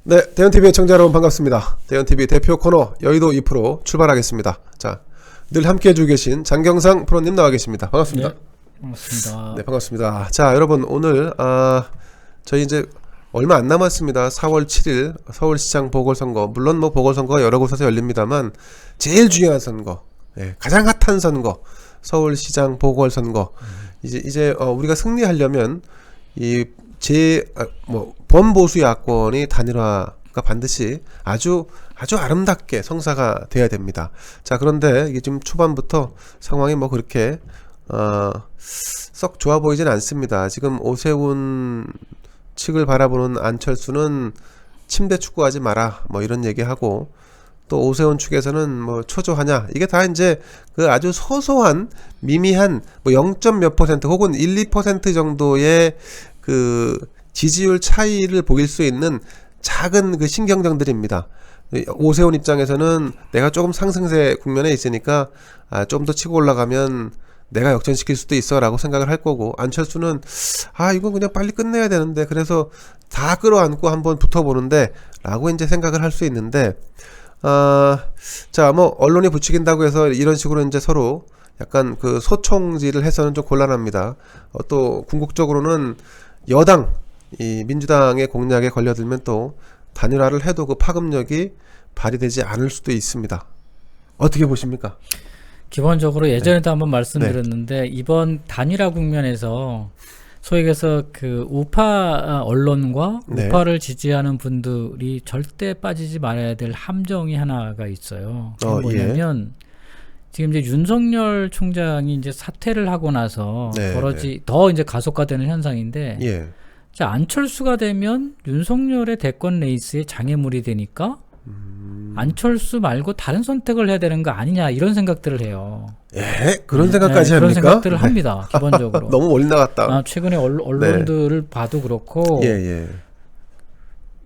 네, 대현TV 청자 여러분 반갑습니다. 대현TV 대표 코너 여의도 2프로 출발하겠습니다. 자, 늘 함께 해주고 계신 장경상 프로님 나와 계십니다. 반갑습니다. 네, 반갑습니다. 네, 반갑습니다. 자, 여러분 오늘 저희 이제 얼마 안 남았습니다. 4월 7일 서울시장 보궐선거, 물론 뭐 보궐선거가 여러 곳에서 열립니다만 제일 중요한 선거, 가장 핫한 선거, 서울시장 보궐선거. 이제 우리가 승리하려면 이 범보수 야권이 단일화가 반드시 아주 아름답게 성사가 돼야 됩니다. 자, 그런데 이게 지금 초반부터 상황이 뭐 그렇게 썩 좋아 보이진 않습니다. 지금 오세훈 측을 바라보는 안철수는 침대 축구하지 마라 뭐 이런 얘기하고, 또 오세훈 측에서는 뭐 초조하냐, 이게 다 이제 그 아주 소소한 미미한 뭐 0. 몇 % 혹은 1, 2% 정도의 그 지지율 차이를 보일 수 있는 작은 그 신경전들입니다. 오세훈 입장에서는 내가 조금 상승세 국면에 있으니까 좀 더 치고 올라가면 내가 역전시킬 수도 있어 라고 생각을 할 거고, 안철수는 이건 그냥 빨리 끝내야 되는데 그래서 다 끌어안고 한번 붙어보는데 라고 이제 생각을 할 수 있는데, 자, 뭐 언론이 부추긴다고 해서 이런 식으로 이제 서로 약간 그 소총질을 해서는 좀 곤란합니다. 또 궁극적으로는 여당 이 민주당의 공략에 걸려들면 또 단일화를 해도 그 파급력이 발휘되지 않을 수도 있습니다. 어떻게 보십니까? 기본적으로 예전에도 한번 말씀드렸는데 이번 단일화 국면에서 소위 해서 그 우파 언론과 우파를 지지하는 분들이 절대 빠지지 말아야 될 함정이 하나가 있어요. 그게 뭐냐면 지금 이제 윤석열 총장이 이제 사퇴를 하고 나서 더 이제 가속화되는 현상인데, 자, 안철수가 되면 윤석열의 대권 레이스에 장애물이 되니까 안철수 말고 다른 선택을 해야 되는 거 아니냐, 이런 생각들을 해요. 그런 생각까지 합니까? 그런 생각들을 합니다. 기본적으로. 너무 멀리 나갔다. 최근에 언론들을 봐도 그렇고,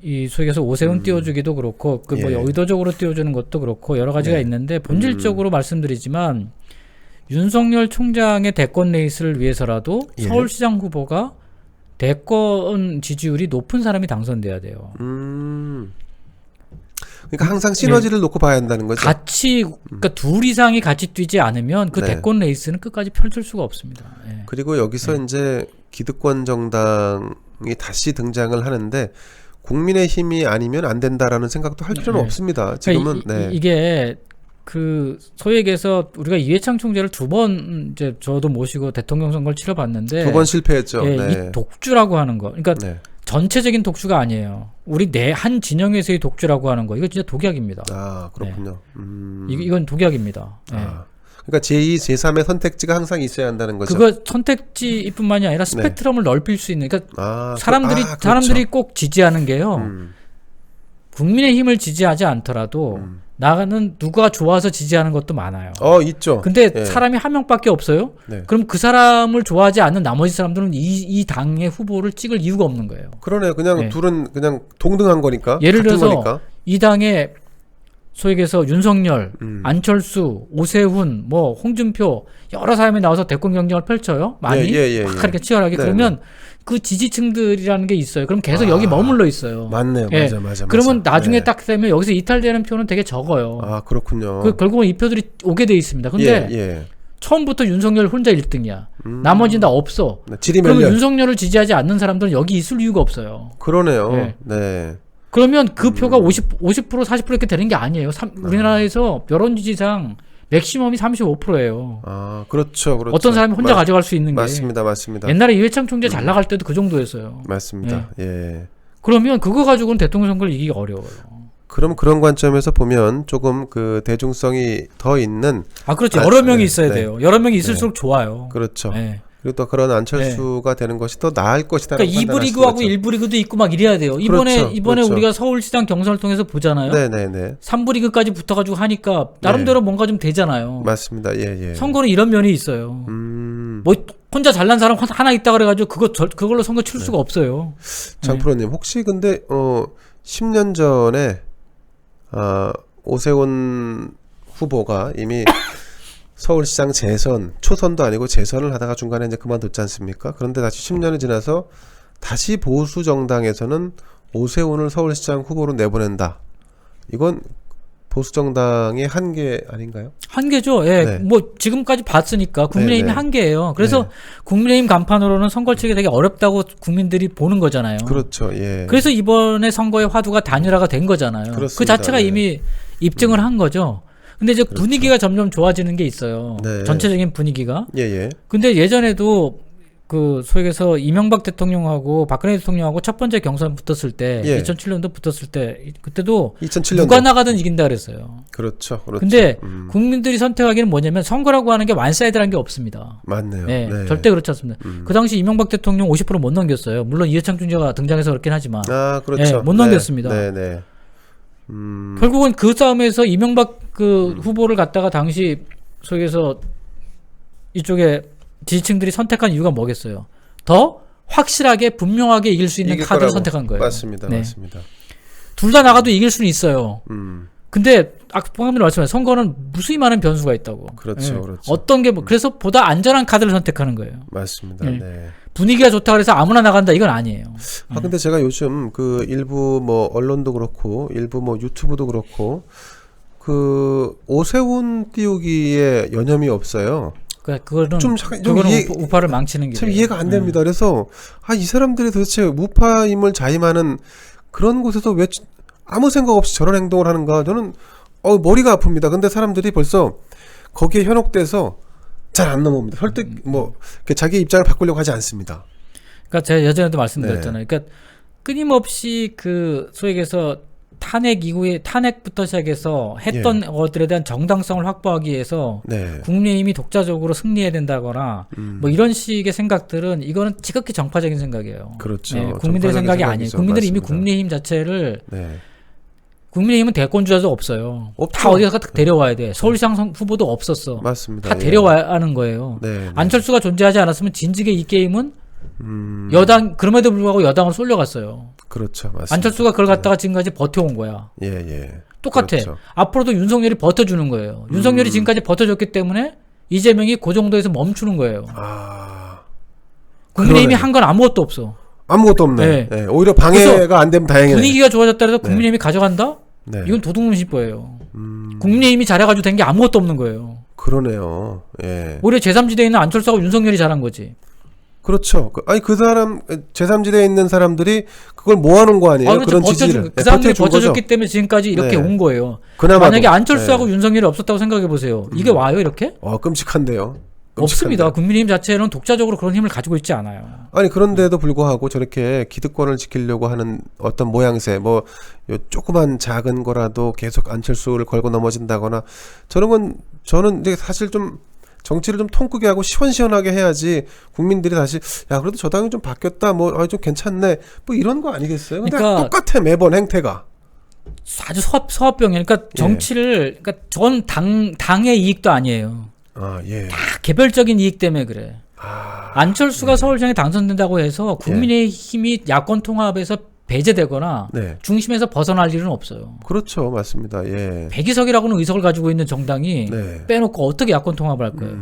이 속에서 오세훈 띄워주기도 그렇고, 뭐 의도적으로 띄워주는 것도 그렇고 여러 가지가 있는데, 본질적으로 말씀드리지만 윤석열 총장의 대권 레이스를 위해서라도 서울시장 후보가 대권 지지율이 높은 사람이 당선돼야 돼요. 그러니까 항상 시너지를 놓고 봐야 한다는 거죠. 그러니까 둘 이상이 같이 뛰지 않으면 그 대권 레이스는 끝까지 펼칠 수가 없습니다. 그리고 여기서 이제 기득권 정당이 다시 등장을 하는데 국민의힘이 아니면 안 된다라는 생각도 할 필요는 없습니다. 지금은 이게 그 소위 얘기해서 우리가 이회창 총재를 2번 이제 저도 모시고 대통령 선거를 치러봤는데 2번 실패했죠. 이 독주라고 하는 거, 그러니까 전체적인 독주가 아니에요. 우리 한 진영에서의 독주라고 하는 거, 이거 진짜 독약입니다. 그렇군요. 이건 독약입니다. 그러니까 제2, 제3의 선택지가 항상 있어야 한다는 거죠. 그거 선택지뿐만이 아니라 스펙트럼을 넓힐 수 있는, 그러니까 사람들이 꼭 지지하는 게요. 국민의힘을 지지하지 않더라도 나는 누가 좋아서 지지하는 것도 많아요. 있죠. 근데 사람이 한 명밖에 없어요. 그럼 그 사람을 좋아하지 않는 나머지 사람들은 이 당의 후보를 찍을 이유가 없는 거예요. 그러네요. 그냥 둘은 그냥 동등한 거니까. 예를 들어서 이 당의 소위 얘기해서 윤석열, 안철수, 오세훈, 뭐 홍준표 여러 사람이 나와서 대권 경쟁을 펼쳐요. 많이 막 이렇게 치열하게. 그러면 그 지지층들이라는 게 있어요. 그럼 계속 여기 머물러 있어요. 맞네요. 맞아. 그러면 나중에 딱 되면 여기서 이탈되는 표는 되게 적어요. 그렇군요. 결국은 이 표들이 오게 돼 있습니다. 근데 처음부터 윤석열 혼자 1등이야. 나머지는 다 없어. 그러면 윤석열을 지지하지 않는 사람들은 여기 있을 이유가 없어요. 그러네요. 그러면 그 표가 50%, 40% 이렇게 되는 게 아니에요. 우리나라에서 여론 지지상 맥시멈이 35%예요. 그렇죠. 어떤 사람이 혼자 가져갈 수 있는 게. 맞습니다. 옛날에 이회창 총재 잘 나갈 때도 그 정도였어요. 맞습니다. 그러면 그거 가지고는 대통령 선거를 이기기 어려워요. 그럼 그런 관점에서 보면 조금 그 대중성이 더 있는. 그렇죠. 여러 명이 있어야 돼요. 여러 명이 있을수록 좋아요. 그렇죠. 그리고 또 그런 안철수가 되는 것이 더 나을 것이다. 그러니까 2부 리그하고 1부 리그도 있고 막 이래야 돼요. 이번에 우리가 서울시장 경선을 통해서 보잖아요. 3부 리그까지 붙어가지고 하니까 나름대로 뭔가 좀 되잖아요. 맞습니다. 선거는 이런 면이 있어요. 뭐 혼자 잘난 사람 하나 있다 그래가지고 그걸로 선거 칠 수가 없어요. 장프로님, 혹시 근데 10년 전에 오세훈 후보가 이미 서울시장 재선, 초선도 아니고 재선을 하다가 중간에 이제 그만뒀지 않습니까? 그런데 다시 10년이 지나서 다시 보수 정당에서는 오세훈을 서울시장 후보로 내보낸다. 이건 보수 정당의 한계 아닌가요? 한계죠. 예. 네. 뭐 지금까지 봤으니까 국민의힘이 네, 네. 한계예요. 그래서 네. 국민의힘 간판으로는 선거 치기 되게 어렵다고 국민들이 보는 거잖아요. 그렇죠. 예. 그래서 이번에 선거의 화두가 단일화가 된 거잖아요. 그렇습니다. 그 자체가 네. 이미 입증을 한 거죠. 근데 이제 그렇죠. 분위기가 점점 좋아지는 게 있어요. 네. 전체적인 분위기가. 예, 예. 근데 예전에도 그 소위 해서 이명박 대통령하고 박근혜 대통령하고 첫 번째 경선 붙었을 때 예. 2007년도 붙었을 때 그때도 2007년도. 누가 나가든 이긴다 그랬어요. 그렇죠. 그렇죠. 근데 국민들이 선택하기는 뭐냐면 선거라고 하는 게 완사이드라는 게 없습니다. 맞네요. 네, 네. 절대 그렇지 않습니다. 그 당시 이명박 대통령 50%못 넘겼어요. 물론 이해창 총재가 등장해서 그렇긴 하지만 아, 그렇죠. 네, 못 넘겼습니다. 네, 네. 결국은 그 싸움에서 이명박 그 후보를 갖다가 당시 소위 해서 이쪽에 지지층들이 선택한 이유가 뭐겠어요? 더 확실하게 분명하게 이길 수 있는 이길 카드를 거라고. 선택한 거예요. 맞습니다. 네. 맞습니다. 둘 다 나가도 이길 수는 있어요. 음. 근데 아까 방금 말씀하신 선거는 무수히 많은 변수가 있다고. 그렇죠, 예. 그렇죠. 어떤 게 그래서 보다 안전한 카드를 선택하는 거예요. 맞습니다. 네. 네. 분위기가 좋다 그래서 아무나 나간다 이건 아니에요. 아, 근데 제가 요즘 그 일부 뭐 언론도 그렇고 일부 뭐 유튜브도 그렇고 그 오세훈 띄우기에 여념이 없어요. 그거는 좀 그거는 우파를 망치는 게 참 이해가 안 됩니다. 그래서 아, 이 사람들이 도대체 우파임을 자임하는 그런 곳에서 왜 아무 생각 없이 저런 행동을 하는가? 저는 머리가 아픕니다. 근데 사람들이 벌써 거기에 현혹돼서 잘 안 넘어옵니다. 설득 뭐 자기 입장을 바꾸려고 하지 않습니다. 그러니까 제가 예전에도 네. 말씀드렸잖아요. 그러니까 끊임없이 그 소위에서 탄핵 이후에 탄핵부터 시작해서 했던 것들에 대한 정당성을 확보하기 위해서 네. 국민의힘이 독자적으로 승리해야 된다거나 뭐 이런 식의 생각들은 이거는 지극히 정파적인 생각이에요. 그렇죠. 네, 국민들의 생각이 아니에요. 생각이죠. 국민들이 이미 맞습니다. 국민의힘 자체를 네. 국민의힘은 대권주자도 없어요. 없죠. 다 어디가 데려와야 돼. 서울시장 후보도 없었어. 맞습니다. 다 예. 데려와야 하는 거예요. 네, 네. 안철수가 존재하지 않았으면 진즉에 이 게임은 여당 그럼에도 불구하고 여당을 쏠려갔어요. 그렇죠. 맞습니다. 안철수가 그걸 갖다가 지금까지 버텨온 거야. 예, 예. 똑같아. 그렇죠. 앞으로도 윤석열이 버텨주는 거예요. 윤석열이 지금까지 버텨줬기 때문에 이재명이 그 정도에서 멈추는 거예요. 아. 국민의힘이 그러네. 한 건 아무것도 없어. 아무것도 없네. 네. 네. 오히려 방해가 안 되면 다행이네. 분위기가 좋아졌다 해서 국민의힘이 가져간다? 네. 이건 도둑놈식보예요. 국민의힘이 잘해가지고 된 게 아무것도 없는 거예요. 그러네요. 예. 오히려 제3지대에 있는 안철수하고 윤석열이 잘한 거지. 그렇죠. 아니 그 사람 제3지대에 있는 사람들이 그걸 모아놓은 거 아니에요? 그렇죠. 그런 버텨준 지지를. 그 사람들이 버텨준 버텨줬기 거죠. 때문에 지금까지 이렇게 네. 온 거예요. 그나마도. 만약에 안철수하고 윤석열이 없었다고 생각해 보세요. 이게 와요 이렇게? 끔찍한데요. 없습니다. 국민의힘 자체는 독자적으로 그런 힘을 가지고 있지 않아요. 아니 그런데도 불구하고 저렇게 기득권을 지키려고 하는 어떤 모양새, 뭐 요 조그만 작은 거라도 계속 안철수를 걸고 넘어진다거나 저런 건 저는 이제 사실 좀 정치를 좀 통크게 하고 시원시원하게 해야지 국민들이 다시 야 그래도 저 당이 좀 바뀌었다, 뭐 좀 괜찮네, 뭐 이런 거 아니겠어요? 근데 그러니까 똑같아 매번 행태가. 아주 소합병이에요. 그러니까 정치를 그러니까 전 당의 이익도 아니에요. 아 예. 다 개별적인 이익 때문에 그래. 안철수가 서울시장에 당선된다고 해서 국민의힘이 야권 통합에서 배제되거나 네. 중심에서 벗어날 일은 없어요. 그렇죠, 맞습니다. 예. 100의석이라고는 의석을 가지고 있는 정당이 네. 빼놓고 어떻게 야권 통합을 할 거예요.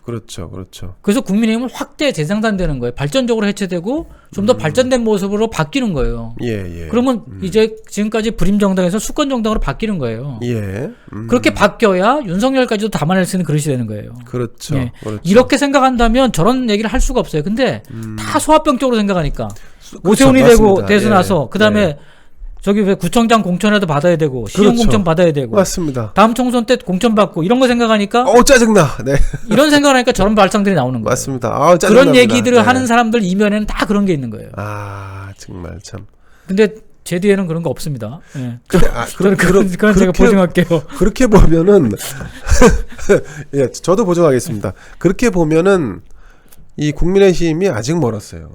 그렇죠, 그렇죠. 그래서 국민의힘은 확대 재생산되는 거예요. 발전적으로 해체되고 좀 더 발전된 모습으로 바뀌는 거예요. 예, 예. 그러면 이제 지금까지 불임 정당에서 수권 정당으로 바뀌는 거예요. 예. 그렇게 바뀌어야 윤석열까지도 담아낼 수 있는 그릇이 되는 거예요. 그렇죠. 예. 그렇죠. 이렇게 생각한다면 저런 얘기를 할 수가 없어요. 근데 다 소합병적으로 생각하니까 그렇죠, 오세훈이 맞습니다. 되고 나서 예. 그다음에 예. 저기 왜 구청장 공천에도 받아야 되고 시정 그렇죠. 공천 받아야 되고 맞습니다. 다음 총선 때 공천 받고 이런 거 생각하니까 짜증나. 네. 이런 생각하니까 저런 발상들이 나오는 거예요. 맞습니다. 짜증납니다. 그런 얘기들을 네. 하는 사람들 이면에는 다 그런 게 있는 거예요. 정말 참. 근데 제 뒤에는 그런 거 없습니다. 예. 그런 그건 제가 보증할게요. 그렇게 보면은 예, 저도 보증하겠습니다. 그렇게 보면은 이 국민의힘이 아직 멀었어요.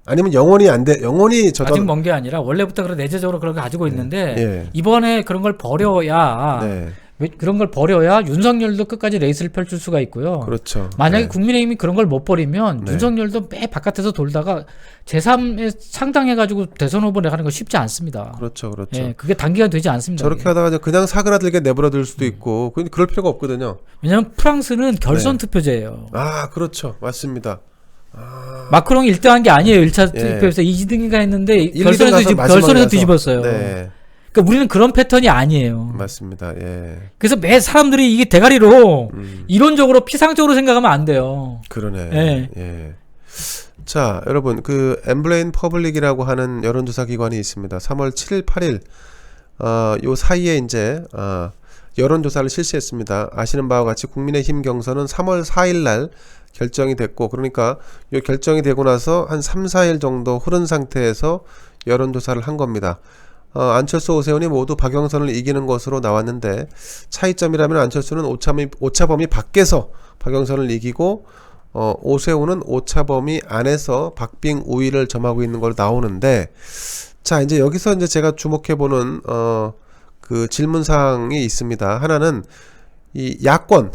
아니면 영원히 아직 먼 게 아니라 원래부터 그런 내재적으로 그런 걸 가지고 있는데 예. 이번에 그런 걸 버려야 네. 그런 걸 버려야 윤석열도 끝까지 레이스를 펼칠 수가 있고요. 그렇죠. 만약에 네. 국민의힘이 그런 걸 못 버리면 네. 윤석열도 매 바깥에서 돌다가 제3에 상당해가지고 대선 후보 내가는 거 쉽지 않습니다. 그렇죠. 그렇죠. 예, 그게 단기간 되지 않습니다. 저렇게 그게. 하다가 그냥 사그라들게 내버려둘 수도 있고 그럴 필요가 없거든요. 왜냐하면 프랑스는 결선 네. 투표제예요. 그렇죠. 맞습니다. 마크롱이 1등한 게 아니에요. 1차 예. 투표에서 2등인가 했는데 1, 2등 결선에서, 가서 마지막에 결선에서 가서. 뒤집었어요. 네. 그러니까 우리는 그런 패턴이 아니에요. 맞습니다. 예. 그래서 매 사람들이 이게 대가리로 이론적으로 피상적으로 생각하면 안 돼요. 그러네. 예. 예. 자, 여러분, 그 엠블레인 퍼블릭이라고 하는 여론조사 기관이 있습니다. 3월 7일, 8일, 요 사이에 이제 여론조사를 실시했습니다. 아시는 바와 같이 국민의힘 경선은 3월 4일 날 결정이 됐고, 그러니까 요 결정이 되고 나서 한 3, 4일 정도 흐른 상태에서 여론조사를 한 겁니다. 안철수, 오세훈이 모두 박영선을 이기는 것으로 나왔는데, 차이점이라면 안철수는 오차범위 밖에서 박영선을 이기고, 오세훈은 오차범위 안에서 박빙 우위를 점하고 있는 걸로 나오는데, 자, 이제 여기서 이제 제가 주목해보는, 그 질문사항이 있습니다. 하나는, 이 야권,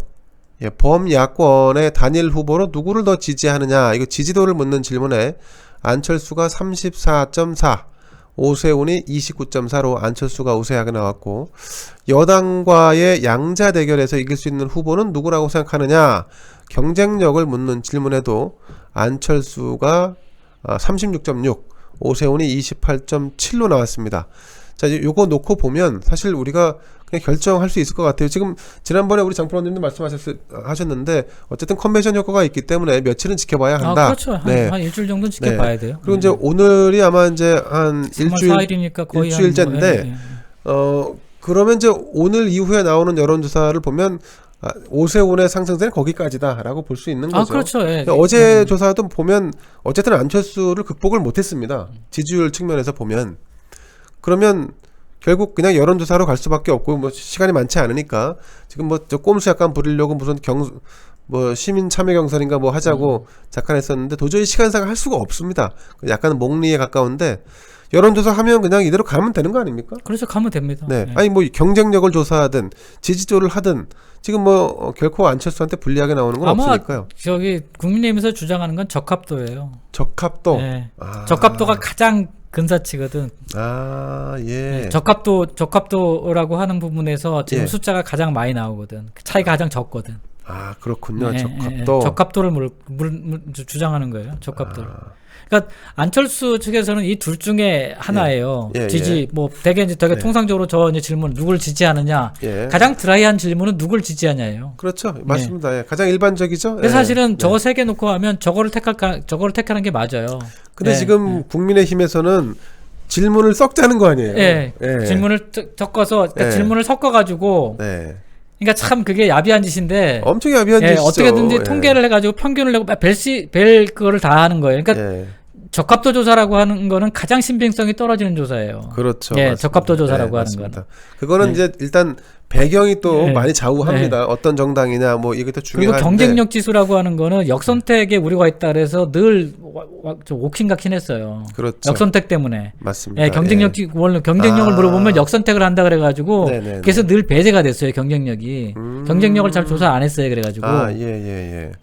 범야권의 단일 후보로 누구를 더 지지하느냐, 이거 지지도를 묻는 질문에 안철수가 34.4, 오세훈이 29.4로 안철수가 우세하게 나왔고, 여당과의 양자 대결에서 이길 수 있는 후보는 누구라고 생각하느냐, 경쟁력을 묻는 질문에도 안철수가 36.6, 오세훈이 28.7로 나왔습니다. 자, 요거 놓고 보면 사실 우리가 그냥 결정할 수 있을 것 같아요. 지금 지난번에 우리 장프로님도 말씀하셨는데 어쨌든 컨벤션 효과가 있기 때문에 며칠은 지켜봐야 한다. 그렇죠. 한 일주일 정도는 지켜봐야 돼요. 그리고 이제 오늘이 아마 이제 한 4일이니까 거의 일주일째인데 그러면 이제 오늘 이후에 나오는 여론조사를 보면 오세훈의 상승세는 거기까지다라고 볼 수 있는 거죠. 그렇죠. 예. 어제 조사도 보면 어쨌든 안철수를 극복을 못했습니다. 지지율 측면에서 보면. 그러면 결국 그냥 여론조사로 갈 수밖에 없고, 뭐 시간이 많지 않으니까 지금 뭐 저 꼼수 약간 부리려고 무슨 시민 참여 경선인가 뭐 하자고 작한했었는데 도저히 시간상을 할 수가 없습니다. 약간 몽리에 가까운데 여론조사 하면 그냥 이대로 가면 되는 거 아닙니까? 그렇죠. 가면 됩니다. 네. 아니 뭐 경쟁력을 조사하든 지지도를 하든 지금 뭐 결코 안철수한테 불리하게 나오는 건 아마 없으니까요. 저기 국민의힘에서 주장하는 건 적합도예요. 적합도. 네. 적합도가 가장 근사치거든. 예. 네, 적합도라고 하는 부분에서 지금 예. 숫자가 가장 많이 나오거든. 차이가 가장 적거든. 그렇군요. 네, 적합도. 적합도를 주장하는 거예요. 적합도를. 그러니까 안철수 측에서는 이 둘 중에 하나예요. 지지 뭐 되게 통상적으로 저 이제 질문 누굴 지지하느냐. 가장 드라이한 질문은 누굴 지지하냐예요. 그렇죠. 맞습니다. 가장 일반적이죠. 그래서 사실은 저거 세 개 놓고 하면 저거를 택하는 게 맞아요. 근데 지금 국민의힘에서는 질문을 썩자는 거 아니에요? 질문을 섞어서 질문을 섞어가지고. 그러니까 참 그게 야비한 짓인데 엄청 야비한 짓이죠. 어떻게든지 통계를 해가지고 평균을 내고 벨 그거를 다 하는 거예요. 그러니까 적합도 조사라고 하는 거는 가장 신빙성이 떨어지는 조사예요. 그렇죠. 적합도 조사라고 하는 거는. 그거는 이제 일단 배경이 또 많이 좌우합니다. 어떤 정당이냐 뭐 이게 또 중요한데. 그리고 경쟁력 지수라고 하는 거는 역선택에 우려가 있다 그래서 늘 옥신각신했어요. 그렇죠. 역선택 때문에. 맞습니다. 경쟁력을 물어보면 역선택을 한다 그래가지고 그래서 늘 배제가 됐어요. 경쟁력이. 경쟁력을 잘 조사 안 했어요. 그래가지고.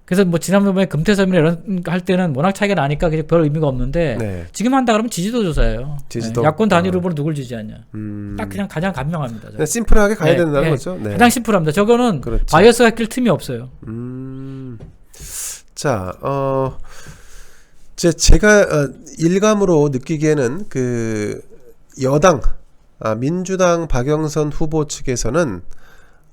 그래서 뭐 지난번에 금태섭이나 이런 할 때는 워낙 차이가 나니까 그냥 별 의미가 없는데 지금 한다 그러면 지지도 조사예요. 야권 단일 후보를 누굴 지지하냐. 딱 그냥 가장 간명합니다. 그냥 심플하게 가야 된다는 거죠. 가장 심플합니다. 저거는 바이어스가 낄 틈이 없어요. 자, 제가 일감으로 느끼기에는 그 여당 민주당 박영선 후보 측에서는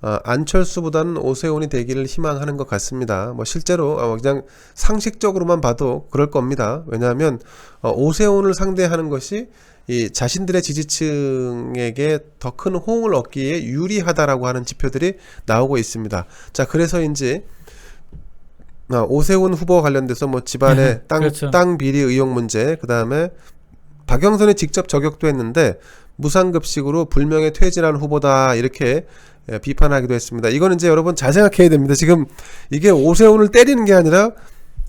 안철수보다는 오세훈이 되기를 희망하는 것 같습니다. 뭐 실제로 그냥 상식적으로만 봐도 그럴 겁니다. 왜냐하면 오세훈을 상대하는 것이 이 자신들의 지지층에게 더 큰 호응을 얻기에 유리하다라고 하는 지표들이 나오고 있습니다. 자, 그래서인지 오세훈 후보와 관련돼서 뭐 집안의 땅 비리 의혹 문제, 그 다음에 박영선이 직접 저격도 했는데 무상급식으로 불명예 퇴진한 후보다 이렇게 비판하기도 했습니다. 이거는 이제 여러분 잘 생각해야 됩니다. 지금 이게 오세훈을 때리는 게 아니라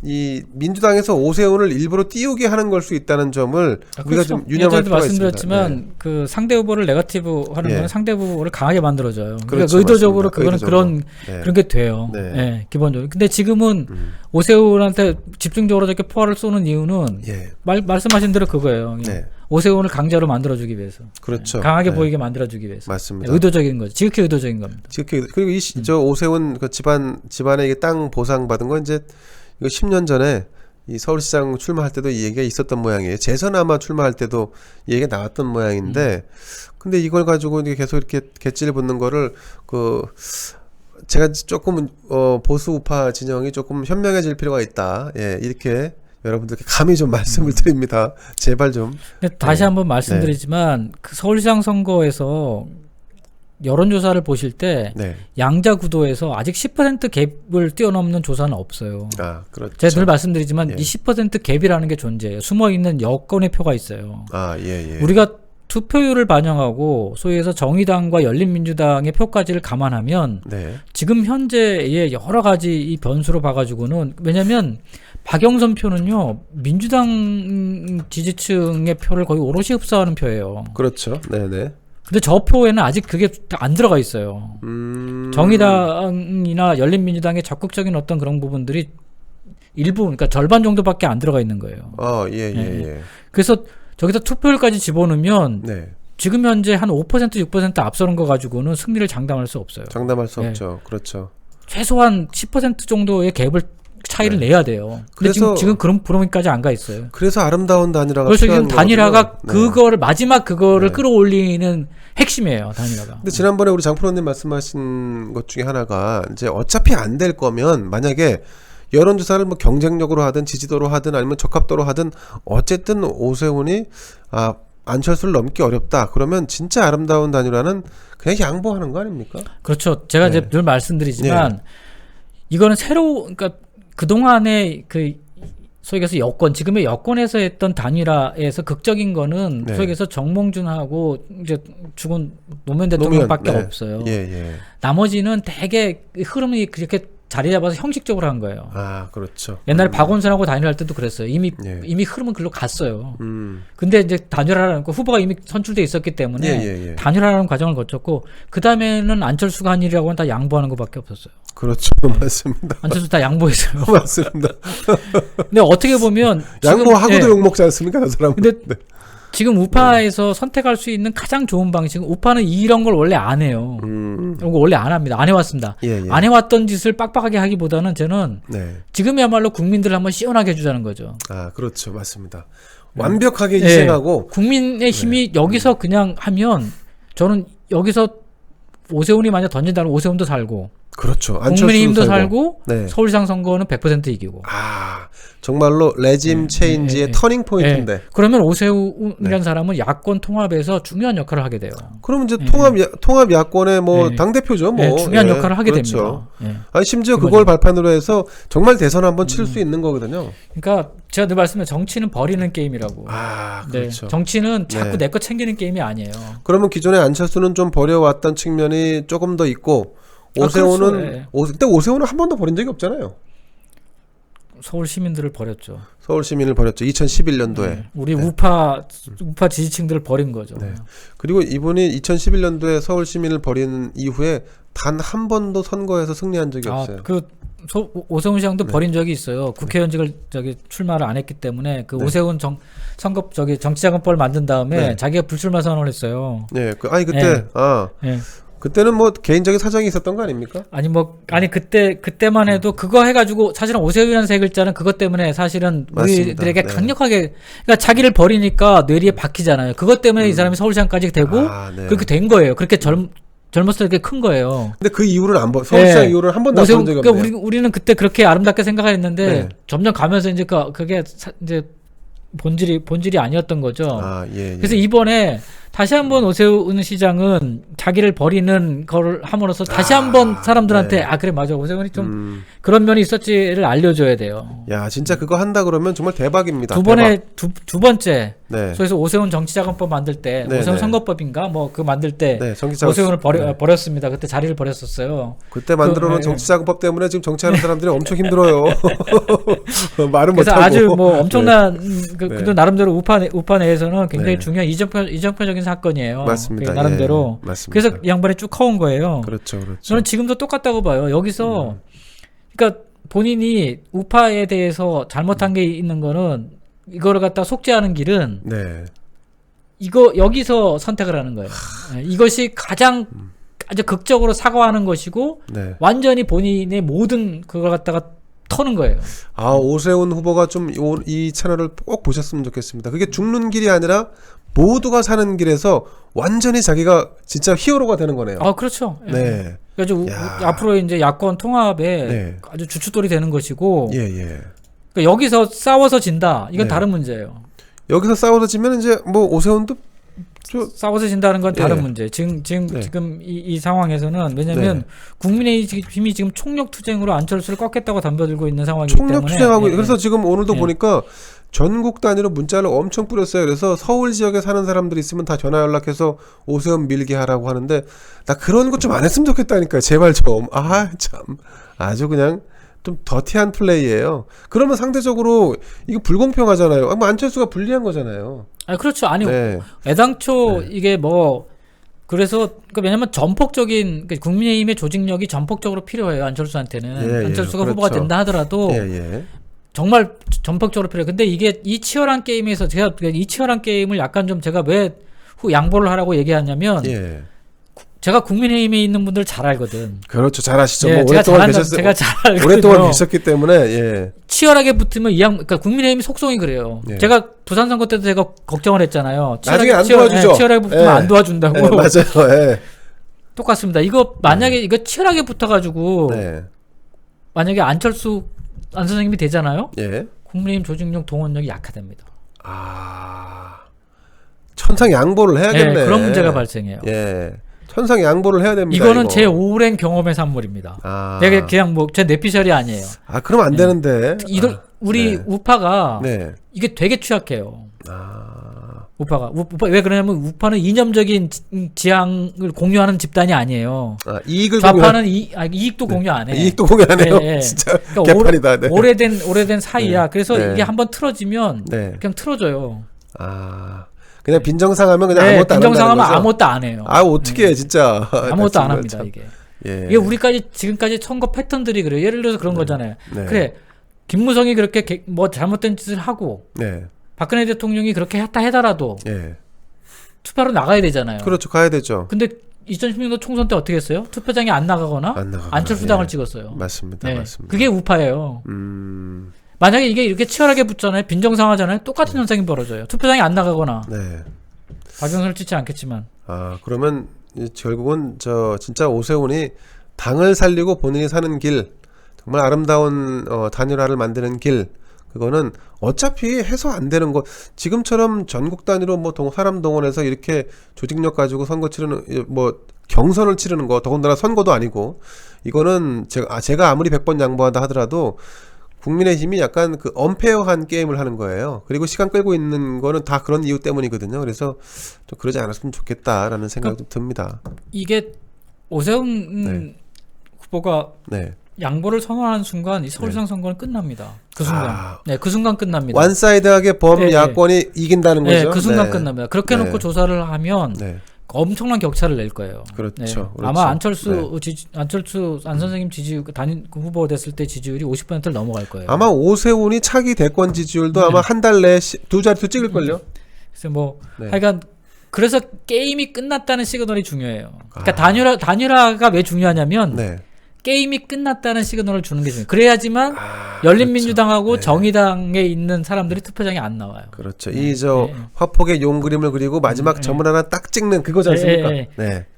이 민주당에서 오세훈을 일부러 띄우게 하는 걸 수 있다는 점을 우리가 좀 유념할 필요가 있습니다. 말씀드렸지만 그 상대 후보를 네거티브 하는 건 상대 후보를 강하게 만들어줘요. 그렇죠, 그러니까 의도적으로 맞습니다. 그거는 그런 게 돼요. 기본적으로. 근데 지금은 오세훈한테 집중적으로 저렇게 포화를 쏘는 이유는 말씀하신 대로 그거예요. 오세훈을 강자로 만들어주기 위해서. 그렇죠. 강하게 보이게 만들어주기 위해서. 맞습니다. 의도적인 거죠. 지극히 의도적인 겁니다. 그리고 저 오세훈 그 집안에 이게 땅 보상 받은 건 이제 이거 10년 전에 이 서울시장 출마할 때도 이 얘기가 있었던 모양이에요. 재선 아마 출마할 때도 이 얘기가 나왔던 모양인데, 근데 이걸 가지고 이제 계속 이렇게 개찌를 붙는 거를 제가 조금 보수 우파 진영이 조금 현명해질 필요가 있다. 예, 이렇게 여러분들께 감히 좀 말씀을 드립니다. 제발 좀. 근데 다시 한번 말씀드리지만 그 서울시장 선거에서 여론조사를 보실 때 네. 양자 구도에서 아직 10% 갭을 뛰어넘는 조사는 없어요. 아, 그렇죠. 제가 늘 말씀드리지만 예. 이 10% 갭이라는 게 존재해요. 숨어 있는 여권의 표가 있어요. 아, 예, 예. 우리가 투표율을 반영하고 소위 해서 정의당과 열린민주당의 표까지를 감안하면 네. 지금 현재의 여러 가지 이 변수로 봐가지고는, 왜냐면 박영선 표는요 민주당 지지층의 표를 거의 오롯이 흡수하는 표예요. 그렇죠. 네네. 근데 저 표에는 아직 그게 안 들어가 있어요. 정의당이나 열린민주당의 적극적인 어떤 그런 부분들이 일부, 그러니까 절반 정도밖에 안 들어가 있는 거예요. 예, 예, 예. 그래서 저기다 투표율까지 집어넣으면 네. 지금 현재 한 5% 6% 앞서는 거 가지고는 승리를 장담할 수 없어요. 장담할 수 네. 없죠. 그렇죠. 최소한 10% 정도의 갭을 차이를 내야 돼요. 근데 그래서- 지금 그런 부러움까지 안 가 있어요. 그래서 아름다운 단일화가 그래서 필요한 지금 단일화가 거거든요. 네. 그거를 마지막 그거를 네. 끌어올리는 핵심이에요. 단일화가. 근데 지난번에 우리 장프로님 말씀하신 것 중에 하나가 이제 어차피 안 될 거면 만약에 여론조사를 뭐 경쟁력으로 하든 지지도로 하든 아니면 적합도로 하든 어쨌든 오세훈이 안철수를 넘기 어렵다. 그러면 진짜 아름다운 단일화는 그냥 양보하는 거 아닙니까? 그렇죠. 제가 이제 늘 말씀드리지만 이거는 그러니까 그동안의 그 소위 해서 여권, 지금의 여권에서 했던 단일화에서 극적인 거는 네. 소위 해서 정몽준하고 이제 죽은 노무현 노무현, 대통령밖에 네. 없어요. 예, 예. 나머지는 되게 흐름이 그렇게 자리 잡아서 형식적으로 한 거예요. 아, 그렇죠. 옛날에 박원순하고 단일화할 때도 그랬어요. 이미 예. 흐름은 글로 갔어요. 음. 근데 이제 단일화라는 거 후보가 이미 선출돼 있었기 때문에 예. 단일화라는 과정을 거쳤고, 그 다음에는 안철수가 한 일이라고는 다 양보하는 것밖에 없었어요. 그렇죠. 맞습니다. 안철수 다 양보했어요. 맞습니다. 근데 어떻게 보면 양보하고도 지금, 욕먹지 않습니까? 그 사람은. 근데 네. 지금 우파에서 선택할 수 있는 가장 좋은 방식은, 우파는 이런 걸 원래 안 해요. 이런 거 원래 안 합니다. 안 해왔습니다. 예. 안 해왔던 짓을 빡빡하게 하기보다는 저는 네. 지금이야말로 국민들을 한번 시원하게 해주자는 거죠. 아, 그렇죠. 맞습니다. 완벽하게 네. 희생하고 국민의 힘이 여기서 그냥 하면, 저는 여기서 오세훈이 만약 던진다면 오세훈도 살고, 그렇죠. 국민의힘도 살고, 네. 서울시장 선거는 100% 이기고. 정말로 레짐 체인지의 터닝 포인트인데. 네. 그러면 오세훈이라는 사람은 야권 통합에서 중요한 역할을 하게 돼요. 그러면 이제 통합 야권의 뭐 당 대표죠. 뭐 중요한 역할을 하게 그렇죠. 됩니다. 아니 심지어 그걸 발판으로 해서 정말 대선 한번 칠 수 있는 거거든요. 그러니까 제가 늘 말씀드린, 정치는 버리는 게임이라고. 그렇죠. 정치는 자꾸 네. 내 거 챙기는 게임이 아니에요. 그러면 기존에 안철수는 좀 버려왔던 측면이 조금 더 있고, 오세훈은 그렇죠. 네. 근데 오세훈은 한 번도 버린 적이 없잖아요. 서울 시민들을 버렸죠. 서울 시민을 버렸죠. 2011년도에. 우리 우파 지지층들을 버린 거죠. 네. 그리고 이분이 2011년도에 서울 시민을 버린 이후에 단 한 번도 선거에서 승리한 적이 없어요. 오세훈 시장도 버린 적이 있어요. 국회의원직을 출마를 안 했기 때문에 오세훈 선거 정치자금법을 만든 다음에 자기가 불출마 선언을 했어요. 네, 그때 그때는 뭐 개인적인 사정이 있었던 거 아닙니까? 그때만 해도 그거 해가지고 사실은 오세훈이라는 세 글자는 그것 때문에 사실은 맞습니다. 우리들에게 네. 강력하게, 그러니까 자기를 버리니까 뇌리에 박히잖아요. 그것 때문에 이 사람이 서울시장까지 되고 그렇게 된 거예요. 그렇게 젊었을 때 큰 거예요. 근데 그 이후로는 서울시장 이후로는 한 번도 안 본 적이 없네요. 그러니까 우리는 그때 그렇게 아름답게 생각했는데 점점 가면서 이제 그게 이제 본질이 아니었던 거죠. 그래서 이번에 다시 한번 오세훈 시장은 자기를 버리는 걸 함으로써 다시 한번 사람들한테 그래 맞아, 오세훈이 좀 그런 면이 있었지를 알려줘야 돼요. 야, 진짜 그거 한다 그러면 정말 대박입니다. 두 번째. 네. 그래서 오세훈 정치자금법 만들 때, 오세훈 선거법인가 뭐 그 만들 때 오세훈을 버렸습니다. 그때 자리를 버렸었어요. 그때 만들어놓은 정치자금법 때문에 지금 정치하는 사람들이 엄청 힘들어요. 말은 그래서 못하고. 아주 뭐 엄청난 그도 나름대로 우파 내에서는 굉장히 중요한 이정표적인 사건이에요. 맞습니다. 나름대로. 맞습니다. 그래서 이 양반이 쭉 커온 거예요. 그렇죠. 저는 지금도 똑같다고 봐요. 여기서 그러니까 본인이 우파에 대해서 잘못한 게 있는 거는, 이거를 갖다 속죄하는 길은 여기서 선택을 하는 거예요. 이것이 가장 아주 극적으로 사과하는 것이고 완전히 본인의 모든 그걸 갖다가 터는 거예요. 오세훈 후보가 좀 이 채널을 꼭 보셨으면 좋겠습니다. 그게 죽는 길이 아니라 모두가 사는 길에서 완전히 자기가 진짜 히어로가 되는 거네요. 그렇죠. 예. 네. 그래서 앞으로 이제 야권 통합에 아주 주춧돌이 되는 것이고, 그러니까 여기서 싸워서 진다. 이건 다른 문제예요. 여기서 싸워서 지면 이제 뭐 오세훈도 싸워서 진다는 건 다른 문제. 지금 이 상황에서는 왜냐하면 국민의힘이 지금 총력 투쟁으로 안철수를 꺾겠다고 덤벼들고 있는 상황이기 때문에 총력 투쟁하고 그래서 지금 오늘도 보니까 전국 단위로 문자를 엄청 뿌렸어요. 그래서 서울 지역에 사는 사람들이 있으면 다 전화 연락해서 오세훈 밀게 하라고 하는데 나 그런 것 좀 안 했으면 좋겠다니까요. 제발 좀. 참 아주 그냥 좀 더티한 플레이예요. 그러면 상대적으로 이거 불공평하잖아요. 뭐 안철수가 불리한 거잖아요. 그렇죠. 아니 애당초 이게 뭐 그래서 왜냐면 전폭적인 국민의힘의 조직력이 전폭적으로 필요해요. 안철수한테는 안철수가 그렇죠. 후보가 된다 하더라도 정말 전폭적으로 필요해요. 근데 이게 이 치열한 게임에서 제가 이 치열한 게임을 약간 좀 제가 왜 양보를 하라고 얘기하냐면 제가 국민의힘에 있는 분들 잘 알거든. 그렇죠. 잘 아시죠. 뭐 오랫동안 계셨어요. 제가 잘 알거든요. 오랫동안 계셨기 때문에 치열하게 붙으면 그러니까 국민의힘 속성이 그래요. 제가 부산 선거 때도 제가 걱정을 했잖아요. 나중에 안 도와주죠. 치열하게 붙으면 안 도와준다고. 맞아요. 똑같습니다. 이거 만약에 이거 치열하게 붙어가지고 만약에 안 선생님이 되잖아요. 국민의힘 조직력 동원력이 약화됩니다. 천상 양보를 해야겠네. 그런 문제가 발생해요. 천상 양보를 해야 됩니다. 이거는 제 오랜 경험의 산물입니다. 내가 그냥 뭐 제 내피셜이 아니에요. 그럼 안 되는데. 우리 우파가 이게 되게 취약해요. 우파가 왜 그러냐면 우파는 이념적인 지향을 공유하는 집단이 아니에요. 이익을 좌파는 이익도 공유 안 해. 이익도 공유 안 해요. 진짜 개판이다. 오래된 사이야. 그래서 이게 한번 틀어지면 그냥 틀어져요. 그냥 빈정상하면 그냥 아무것도 안 한다는 빈정상하면 거죠? 아무것도 안 해요. 어떻게 해 진짜. 아무것도 안 합니다. 이게. 이게 우리까지 지금까지 선거 패턴들이 그래요. 예를 들어서 그런 거잖아요. 그래 김무성이 그렇게 뭐 잘못된 짓을 하고 박근혜 대통령이 그렇게 했다 하더라도 투표로 나가야 되잖아요. 그렇죠. 가야 되죠. 근데 2016년 총선 때 어떻게 했어요? 투표장에 안 나가거나 안철수당을 찍었어요. 맞습니다. 그게 우파예요. 만약에 이게 이렇게 치열하게 붙잖아요. 빈정상하잖아요. 똑같은 현상이 벌어져요. 투표장에 안 나가거나. 박영선을 찍지 않겠지만. 그러면 결국은 진짜 오세훈이 당을 살리고 본인이 사는 길, 정말 아름다운 단일화를 만드는 길, 그거는 어차피 해서 안 되는 거. 지금처럼 전국 단위로 뭐 사람 동원해서 이렇게 조직력 가지고 선거 치르는 뭐 경선을 치르는 거, 더군다나 선거도 아니고, 이거는 제가 아무리 100번 양보한다 하더라도 국민의힘이 약간 그 언페어한 게임을 하는 거예요. 그리고 시간 끌고 있는 거는 다 그런 이유 때문이거든요. 그래서 좀 그러지 않았으면 좋겠다라는 생각이 듭니다. 이게 오세훈 후보가 양보를 선언하는 순간 이 서울시장 선거는 끝납니다. 그 순간. 그 순간 끝납니다. 원사이드하게 범야권이 이긴다는 거죠. 그 순간 끝납니다. 그렇게 놓고 조사를 하면 엄청난 격차를 낼 거예요. 그렇죠. 아마 안철수 안 선생님 지지율 단임 후보 됐을 때 지지율이 50%를 넘어갈 거예요. 아마 오세훈이 차기 대권 지지율도 아마 한 달 내에 두 자릿수 찍을걸요. 그래서 뭐 하여간 그래서 게임이 끝났다는 시그널이 중요해요. 그러니까 단일화가 왜 중요하냐면 게임이 끝났다는 시그널을 주는 게 중요해요. 그래야지만 열린민주당하고 정의당에 있는 사람들이 투표장에 안 나와요. 그렇죠. 화폭의 용 그림을 그리고 마지막 점을 하나 딱 찍는 그거지 않습니까?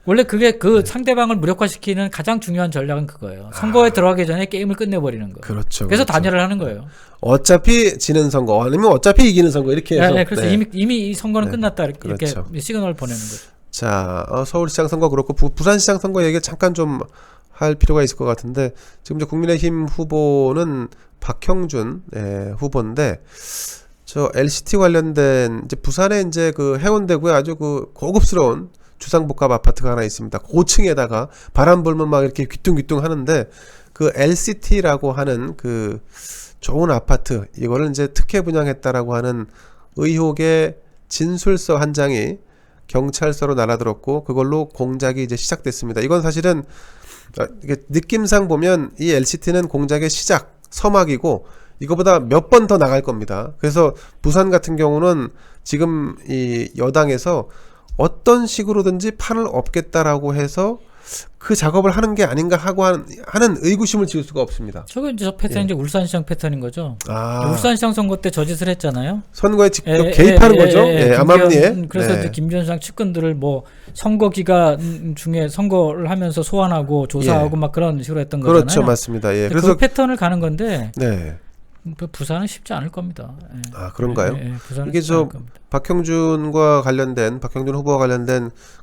원래 그게 상대방을 무력화시키는 가장 중요한 전략은 그거예요. 선거에 들어가기 전에 게임을 끝내버리는 거예요. 그렇죠. 그래서 단일화를 하는 거예요. 어차피 지는 선거 아니면 어차피 이기는 선거 이렇게 해서. 그래서 이미 이 선거는 끝났다 이렇게 시그널을 보내는 거죠. 자, 서울시장 선거 그렇고 부산시장 선거 얘기 잠깐 좀 할 필요가 있을 것 같은데 지금 이제 국민의힘 후보는 박형준 후보인데 LCT 관련된 이제 부산에 이제 그 해운대구에 아주 그 고급스러운 주상복합 아파트가 하나 있습니다. 고층에다가 바람 불면 막 이렇게 귀뚱귀뚱 하는데 그 LCT라고 하는 그 좋은 아파트 이거를 이제 특혜 분양했다라고 하는 의혹의 진술서 한 장이 경찰서로 날아들었고 그걸로 공작이 이제 시작됐습니다. 이건 사실은 느낌상 보면 이 LCT는 공작의 시작, 서막이고 이거보다 몇 번 더 나갈 겁니다. 그래서 부산 같은 경우는 지금 이 여당에서 어떤 식으로든지 판을 엎겠다라고 해서 그 작업을 하는 게 아닌가 하고 하는 의구심을 지울 수가 없습니다. 저거 이제 저 패턴이 이제 울산시장 패턴인 거죠. 아, 울산시장 선거 때 저 짓을 했잖아요. 선거에 직접 개입하는 거죠. 암암리에. 그래서 네. 이제 김기현 측근들을 뭐 선거 기간 중에 선거를 하면서 소환하고 조사하고 막 그런 식으로 했던 거잖아요. 그렇죠, 맞습니다. 예. 그래서 그 패턴을 가는 건데 네. 부산은 쉽지 않을 겁니다. 예. 아, 그런가요? 부산은 이게 쉽지 않을 겁니다. 박형준 후보와 관련된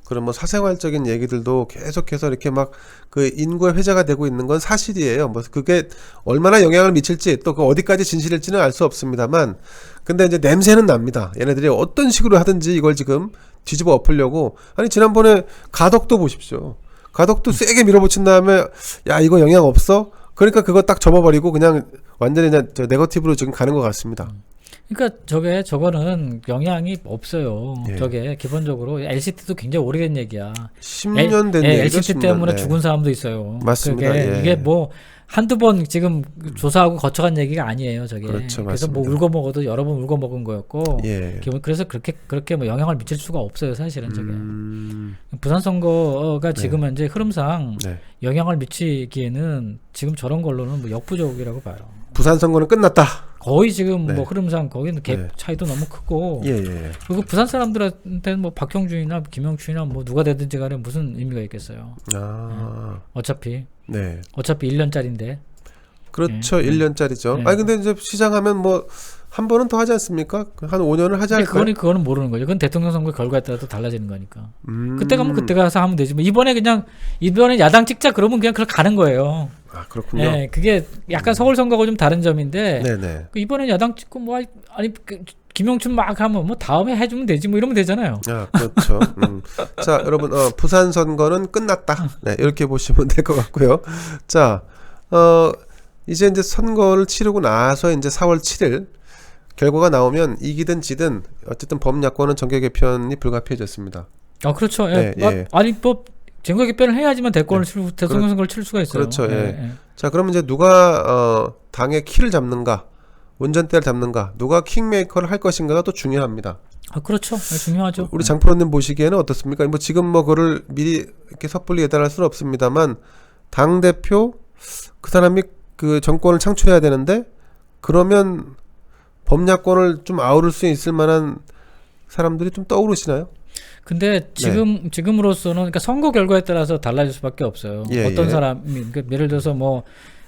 그런 뭐 사생활적인 얘기들도 계속해서 이렇게 막 그 인구의 회자가 되고 있는 건 사실이에요. 뭐 그게 얼마나 영향을 미칠지 또 그 어디까지 진실일지는 알 수 없습니다만, 근데 이제 냄새는 납니다. 얘네들이 어떤 식으로 하든지 이걸 지금 뒤집어 엎으려고. 아니, 지난번에 가덕도 보십시오. 가덕도 세게 밀어붙인 다음에 야, 이거 영향 없어? 그러니까 그거 딱 접어버리고 그냥 완전히 그냥 저 네거티브로 지금 가는 것 같습니다. 그러니까 저거는 영향이 없어요. 예. 저게 기본적으로 LCT도 굉장히 오래된 얘기야. 10년 된 얘기죠. LCT 10년. 때문에 네. 죽은 사람도 있어요. 맞습니다. 예. 이게 뭐 한두 번 지금 조사하고 거쳐간 얘기가 아니에요. 저게. 그렇죠, 그래서 뭐 맞습니다. 울고 먹어도 여러 번 울고 먹은 거였고. 예. 그래서 그렇게 뭐 영향을 미칠 수가 없어요. 사실은 저게. 부산 선거가 지금 현재 흐름상 네. 영향을 미치기에는 지금 저런 걸로는 뭐 역부족이라고 봐요. 부산 선거는 끝났다. 거의 지금 네. 뭐 흐름상 거기는 갭 네. 차이도 너무 크고. 예, 예. 그리고 부산 사람들한테는 뭐 박형준이나 김영춘이나 뭐 누가 되든지 간에 무슨 의미가 있겠어요. 아, 어차피 네. 1년짜리인데. 그렇죠. 1년짜리죠. 네. 아니, 근데 이제 시장하면 뭐, 한 번은 더 하지 않습니까? 한 5년을 하지 않을까요? 그거는 모르는 거죠. 그건 대통령 선거 결과에 따라 또 달라지는 거니까. 그때 가면 그때 가서 하면 되지. 뭐 이번에 야당 찍자 그러면 그냥 가는 거예요. 아, 그렇군요. 네, 그게 약간 서울 선거하고 좀 다른 점인데. 네네. 이번엔 야당 찍고 뭐 아니 김영춘 막 하면 뭐 다음에 해주면 되지 뭐 이러면 되잖아요. 아, 그렇죠. 자, 여러분, 부산 선거는 끝났다. 네, 이렇게 보시면 될 것 같고요. 자, 이제 선거를 치르고 나서 이제 4월 7일 결과가 나오면 이기든 지든 어쨌든 범야권은 정계 개편이 불가피해졌습니다. 아, 그렇죠. 네, 예. 예. 아니 뭐 정계 개편을 해야지만 대통령 선거를 치를 수가 있어요. 그렇죠. 예. 자, 그러면 이제 누가 당의 키를 잡는가, 운전대를 잡는가, 누가 킹메이커를 할 것인가가 또 중요합니다. 아, 그렇죠. 중요하죠. 우리 장프로님 보시기에는 어떻습니까? 뭐 지금 뭐 그를 미리 이렇게 섣불리 예단할 수는 없습니다만, 당 대표 그 사람이 그 정권을 창출해야 되는데, 그러면 범야권을 좀 아우를 수 있을 만한 사람들이 좀 떠오르시나요? 근데 지금으로서는 그러니까 선거 결과에 따라서 달라질 수밖에 없어요. 예, 어떤 예. 사람이 그러니까 예를 들어서 뭐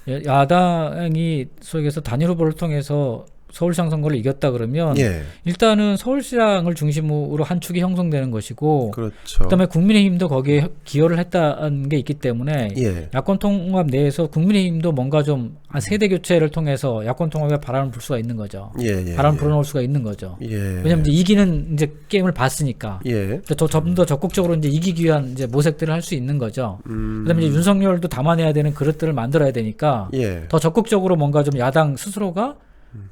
야당이 소위 해서 단일 후보를 통해서 서울시장 선거를 이겼다 그러면 예, 일단은 서울시장을 중심으로 한 축이 형성되는 것이고 그렇죠. 그다음에 국민의힘도 거기에 기여를 했다는 게 있기 때문에 예, 야권 통합 내에서 국민의힘도 뭔가 좀 세대 교체를 통해서 야권 통합에 바람을 불 수가 있는 거죠. 예, 바람을 불어넣을 수가 있는 거죠. 예, 왜냐하면 이제 이기는 이제 게임을 봤으니까. 예, 좀 더 적극적으로 이제 이기기 위한 이제 모색들을 할 수 있는 거죠. 그다음에 이제 윤석열도 담아내야 되는 그릇들을 만들어야 되니까 예, 더 적극적으로 뭔가 좀 야당 스스로가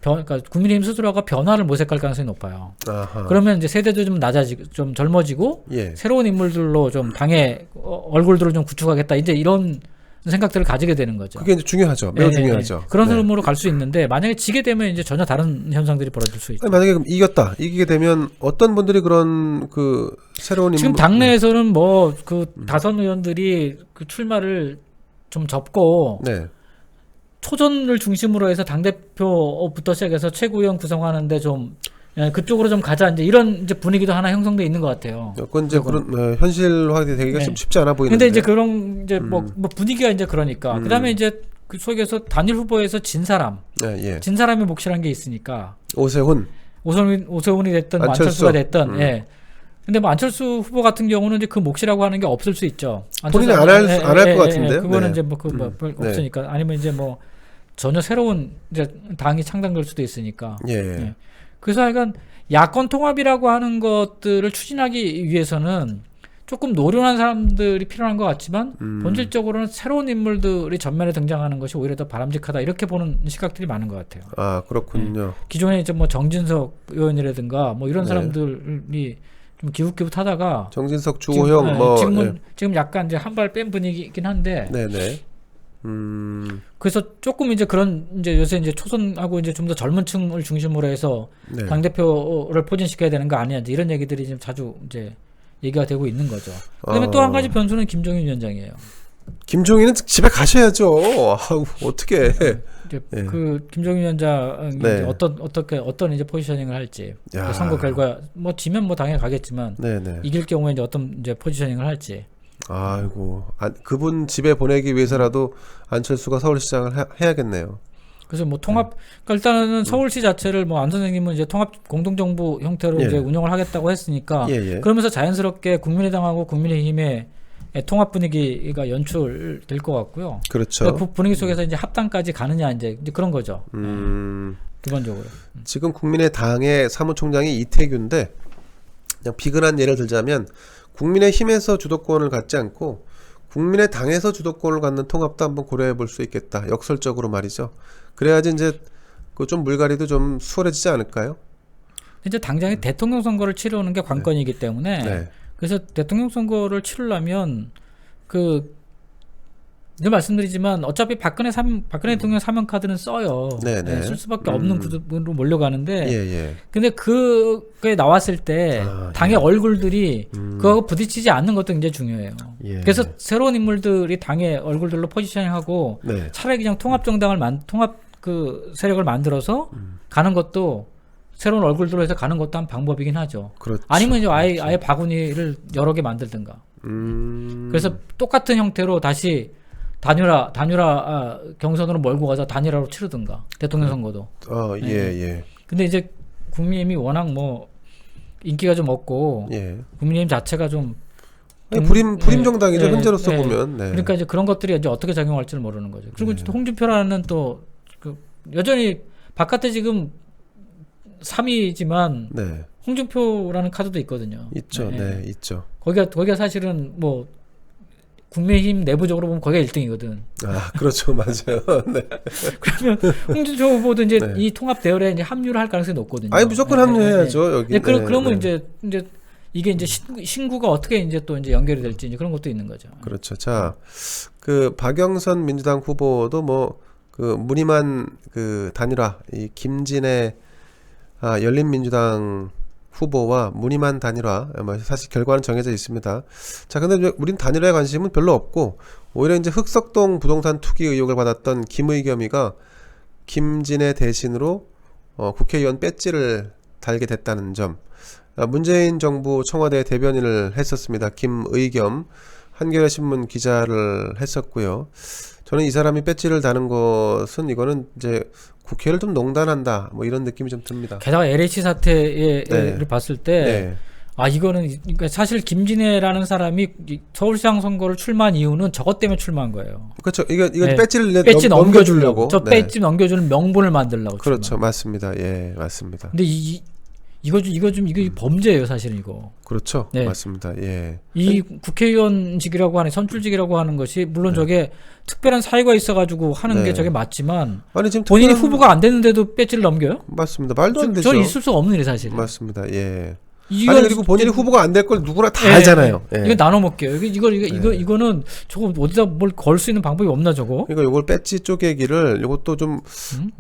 그러니까 국민의힘 스스로가 변화를 모색할 가능성이 높아요. 아하, 그러면 이제 세대도 좀 낮아지고 좀 젊어지고 예, 새로운 인물들로 좀 당의 얼굴들을 좀 구축하겠다. 이제 이런 생각들을 가지게 되는 거죠. 그게 이제 중요하죠. 매우 예, 중요하죠. 예. 그런 네. 흐름으로 갈 수 있는데 만약에 지게 되면 이제 전혀 다른 현상들이 벌어질 수 있죠. 아니, 만약에 그럼 이기게 되면 어떤 분들이 그런 그 새로운 지금 인물- 당내에서는 뭐 그 다선 의원들이 그 출마를 좀 접고 네, 초전을 중심으로 해서 당 대표부터 시작해서 최고위원 구성하는데 좀 그쪽으로 좀 가자 이제 이런 이제 분위기도 하나 형성돼 있는 것 같아요. 그건 이제 그런 현실화되기가 네. 좀 쉽지 않아 보이는데. 근데 이제 그런 이제 뭐 분위기가 이제 그러니까 그다음에 이제 그 소위에서 단일 후보에서 진 예, 예. 사람이 몫이라는 게 있으니까 오세훈, 오세훈이 됐든 안철수. 안철수가 됐든 예. 근데 뭐 안철수 후보 같은 경우는 이제 그 몫이라고 하는 게 없을 수 있죠. 본인은 안 할 것 같은데요. 그거는 네. 이제 뭐 별 네. 없으니까 아니면 이제 뭐 전혀 새로운 이제 당이 창당될 수도 있으니까. 예, 예. 그래서 하여간 야권 통합이라고 하는 것들을 추진하기 위해서는 조금 노련한 사람들이 필요한 것 같지만 본질적으로는 새로운 인물들이 전면에 등장하는 것이 오히려 더 바람직하다 이렇게 보는 시각들이 많은 것 같아요. 아, 그렇군요. 기존에 이제 뭐 정진석 의원이라든가 뭐 이런 네. 사람들이 좀 기웃기웃하다가 정진석, 주호영 뭐 지금 약간 이제 한 발 뺀 분위기이긴 한데 네, 네. 그래서 조금 이제 그런 이제 요새 이제 초선하고 이제 좀 더 젊은 층을 중심으로 해서 네. 당 대표를 포진시켜야 되는 거 아니냐 이제 이런 얘기들이 좀 자주 이제 얘기가 되고 있는 거죠. 그다음에 또 한 가지 변수는 김종인 위원장이에요. 김종인은 집에 가셔야죠. 아우, 어떻게? 이제 예. 그 김종인 위원장이 네. 이제 어떤 이제 포지셔닝을 할지 야. 선거 결과 뭐 지면 뭐 당연히 가겠지만 네네. 이길 경우에 이제 어떤 이제 포지셔닝을 할지. 아이고, 그분 집에 보내기 위해서라도 안철수가 서울시장을 해야겠네요. 그래서 뭐 통합 그러니까 일단은 서울시 자체를 뭐 안 선생님은 이제 통합 공동정부 형태로 예. 이제 운영을 하겠다고 했으니까 예, 예. 그러면서 자연스럽게 국민의당하고 국민의힘의 통합 분위기가 연출될 것 같고요. 그렇죠. 그 분위기 속에서 이제 합당까지 가느냐 이제 그런 거죠. 기본적으로. 지금 국민의당의 사무총장이 이태규인데 그냥 비근한 예를 들자면 국민의힘에서 주도권을 갖지 않고 국민의당에서 주도권을 갖는 통합도 한번 고려해 볼 수 있겠다. 역설적으로 말이죠. 그래야지 이제 그 좀 물갈이도 좀 수월해지지 않을까요? 이제 당장에 대통령 선거를 치르는 게 관건이기 때문에 네. 그래서 대통령 선거를 치르려면 늘 말씀드리지만 어차피 박근혜 대통령 사면 카드는 써요. 네, 네. 쓸 수밖에 없는 구도로 몰려가는데 예, 예. 근데 그게 나왔을 때 당의 얼굴들이 그거하고 부딪히지 않는 것도 굉장히 중요해요. 예. 그래서 새로운 인물들이 당의 얼굴들로 포지셔닝하고 네. 차라리 그냥 통합 정당을 통합 그 세력을 만들어서 가는 것도 새로운 얼굴들로 해서 가는 것도 한 방법이긴 하죠. 그렇죠. 아니면 이제 아예 바구니를 여러 개 만들든가. 그래서 똑같은 형태로 다시 단일화 경선으로 몰고 가서 단일화로 치르든가 대통령 선거도. 예, 예. 근데 이제 국민의힘이 워낙 뭐 인기가 좀 없고 예. 국민의힘 자체가 좀 불임 정당이죠. 현재로서 보면. 네. 그러니까 이제 그런 것들이 이제 어떻게 작용할지를 모르는 거죠. 그리고 네. 홍준표라는 또 여전히 바깥에 지금 3위지만 네. 홍준표라는 카드도 있거든요. 있죠. 네, 있죠. 거기가 사실은 뭐 국민의힘 내부적으로 보면 거기가 1등이거든. 아, 그렇죠. 맞아요. 네. 그러면 홍준표 후보도 이제 네. 이 통합 대열에 이제 합류를 할 가능성이 높거든요. 아니, 무조건 합류해야죠. 여기. 그러면 네. 이제 이게 이제 신구가 어떻게 이제 또 이제 연결이 될지 이제 그런 것도 있는 거죠. 그렇죠. 자, 그 박영선 민주당 후보도 뭐 그 무늬만 그 단일화 이 김진애 열린민주당 후보와 무늬만 단일화 사실 결과는 정해져 있습니다. 자, 근데 우린 단일화에 관심은 별로 없고 오히려 이제 흑석동 부동산 투기 의혹을 받았던 김의겸이가 김진애 대신으로 국회의원 배지를 달게 됐다는 점. 문재인 정부 청와대 대변인을 했었습니다. 김의겸 한겨레 신문 기자를 했었고요. 저는 이 사람이 배지를 다는 것은 이거는 이제 국회를 좀 농단한다 뭐 이런 느낌이 좀 듭니다. 게다가 LH 사태를 네. 봤을 때 네. 이거는 그러니까 사실 김진애라는 사람이 서울시장 선거를 출마한 이유는 저것 때문에 출마한 거예요. 그렇죠. 이거 네. 배지를 배지 넘겨주려고. 저 배지 넘겨주는 명분을 만들려고. 그렇죠. 출마. 맞습니다. 예, 맞습니다. 근데 이거 범죄예요, 사실은 이거. 그렇죠. 네. 맞습니다. 예. 이 국회의원직이라고 하는 선출직이라고 하는 것이 물론 저게 특별한 사유가 있어가지고 하는 게 저게 맞지만 아니 지금 본인이 후보가 안 됐는데도 배지를 넘겨요? 맞습니다. 말도 안 되죠. 저는 있을 수가 없는 일이 사실. 맞습니다. 예. 이거 아니 그리고 본인이 후보가 안 될 걸 누구나 다 알잖아요. 예. 이거 나눠 먹게요. 이거는 저거 어디다 뭘 걸 수 있는 방법이 없나 저거? 그러니까 요걸 배지 쪼개기를 요것도 좀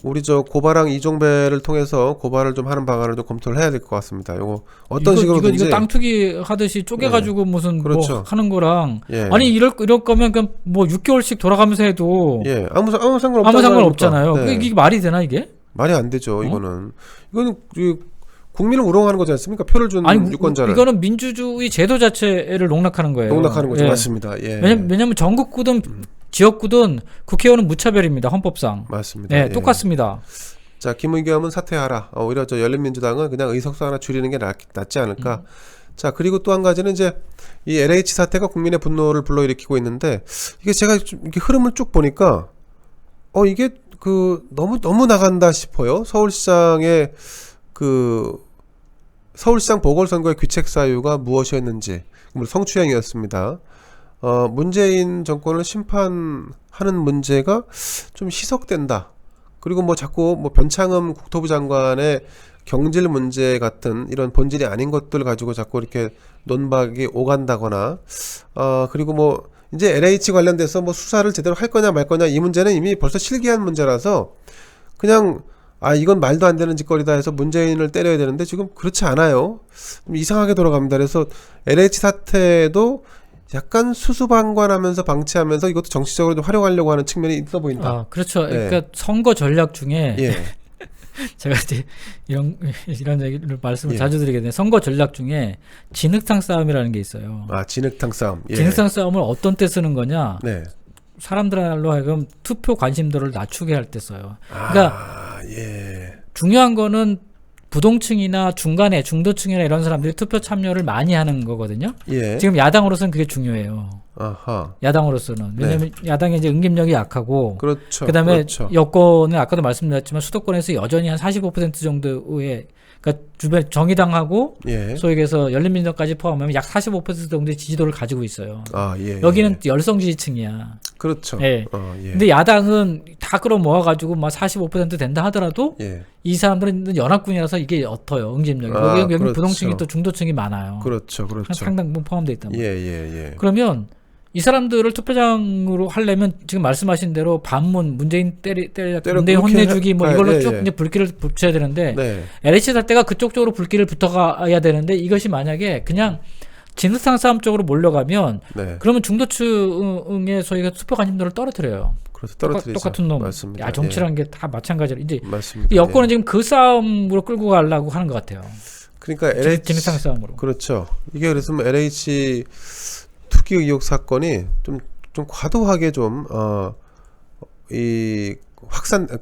우리 저 고발랑 이종배를 통해서 고발을 좀 하는 방안을 좀 검토를 해야 될 것 같습니다. 요거 어떤 식으로든지 이거 땅 투기 하듯이 쪼개가지고 무슨 그렇죠. 뭐 하는 거랑 예. 아니 이럴 거면 그냥 뭐 6개월씩 돌아가면서 해도 예. 아무 상관 없잖아요. 네. 이게 말이 되나 이게? 말이 안 되죠. 이거는 국민을 우롱하는 거지 않습니까? 표를 준 유권자를. 이거는 민주주의 제도 자체를 농락하는 거예요. 농락하는 거죠. 예. 맞습니다. 예. 왜냐면 전국구든 지역구든 국회의원은 무차별입니다. 헌법상. 맞습니다. 예, 예. 똑같습니다. 자, 김의겸은 사퇴하라. 오히려 저 열린민주당은 그냥 의석수 하나 줄이는 게 낫지 않을까. 자, 그리고 또 한 가지는 이제 이 LH 사태가 국민의 분노를 불러일으키고 있는데 이게 제가 좀 이렇게 흐름을 쭉 보니까 이게 너무 나간다 싶어요. 서울시장의 서울시장 보궐선거의 귀책 사유가 무엇이었는지 성추행이었습니다. 문재인 정권을 심판하는 문제가 좀 희석된다. 그리고 뭐 자꾸 뭐 변창흠 국토부 장관의 경질 문제 같은 이런 본질이 아닌 것들 가지고 자꾸 이렇게 논박이 오간다거나 그리고 뭐 이제 LH 관련돼서 뭐 수사를 제대로 할 거냐 말 거냐 이 문제는 이미 벌써 실기한 문제라서 그냥 이건 말도 안 되는 짓거리다 해서 문재인을 때려야 되는데 지금 그렇지 않아요. 좀 이상하게 돌아갑니다. 그래서 LH 사태도 약간 수수방관하면서 방치하면서 이것도 정치적으로 좀 활용하려고 하는 측면이 있어 보인다. 그렇죠. 네. 그러니까 선거 전략 중에 예. 제가 이제 이런 얘기를 말씀을 예. 자주 드리게 되는데 선거 전략 중에 진흙탕 싸움이라는 게 있어요. 진흙탕 싸움. 예. 진흙탕 싸움을 어떤 때 쓰는 거냐? 네. 사람들로 하여금 투표 관심도를 낮추게 할 때 써요. 그러니까 예. 중요한 거는 부동층이나 중간에 중도층이나 이런 사람들이 투표 참여를 많이 하는 거거든요. 예. 지금 야당으로서는 그게 중요해요. 아하. 야당으로서는. 왜냐하면 야당의 이제 응집력이 약하고 그렇죠. 그다음에 그렇죠. 여권은 아까도 말씀드렸지만 수도권에서 여전히 한 45% 정도의 그러니까 주변 정의당하고 예. 소위 얘기해서 열린민주당까지 포함하면 약 45% 정도의 지지도를 가지고 있어요. 예. 여기는 열성 지지층이야. 그렇죠. 예. 예. 근데 야당은 다 끌어모아가지고 막 45% 된다 하더라도 예. 이 사람들은 연합군이라서 이게 옅어요. 응집력이. 여기 그렇죠. 부동층이 또 중도층이 많아요. 그렇죠. 그렇죠. 상당 부분 포함되어 있단 말이에요. 예. 그러면 이 사람들을 투표장으로 하려면 지금 말씀하신 대로 반문, 문재인 문재인 혼내주기 뭐 이걸로 쭉 이제 불길을 붙여야 되는데 네. LH 사태가 그쪽 쪽으로 불길을 붙어가야 되는데 이것이 만약에 그냥 진흙탕 싸움 쪽으로 몰려가면 네. 그러면 중도층의 소위가 투표 관심도를 떨어뜨려요. 그래서 떨어뜨리죠. 똑같은 놈. 맞습니다. 야, 정치라는 게 다 마찬가지로 이제 맞습니다. 여권은 지금 그 싸움으로 끌고 가려고 하는 것 같아요. 그러니까 LH 진흙탕 싸움으로. 그렇죠. 이게 그래서 LH 투기 의혹 사건이 좀 과도하게 이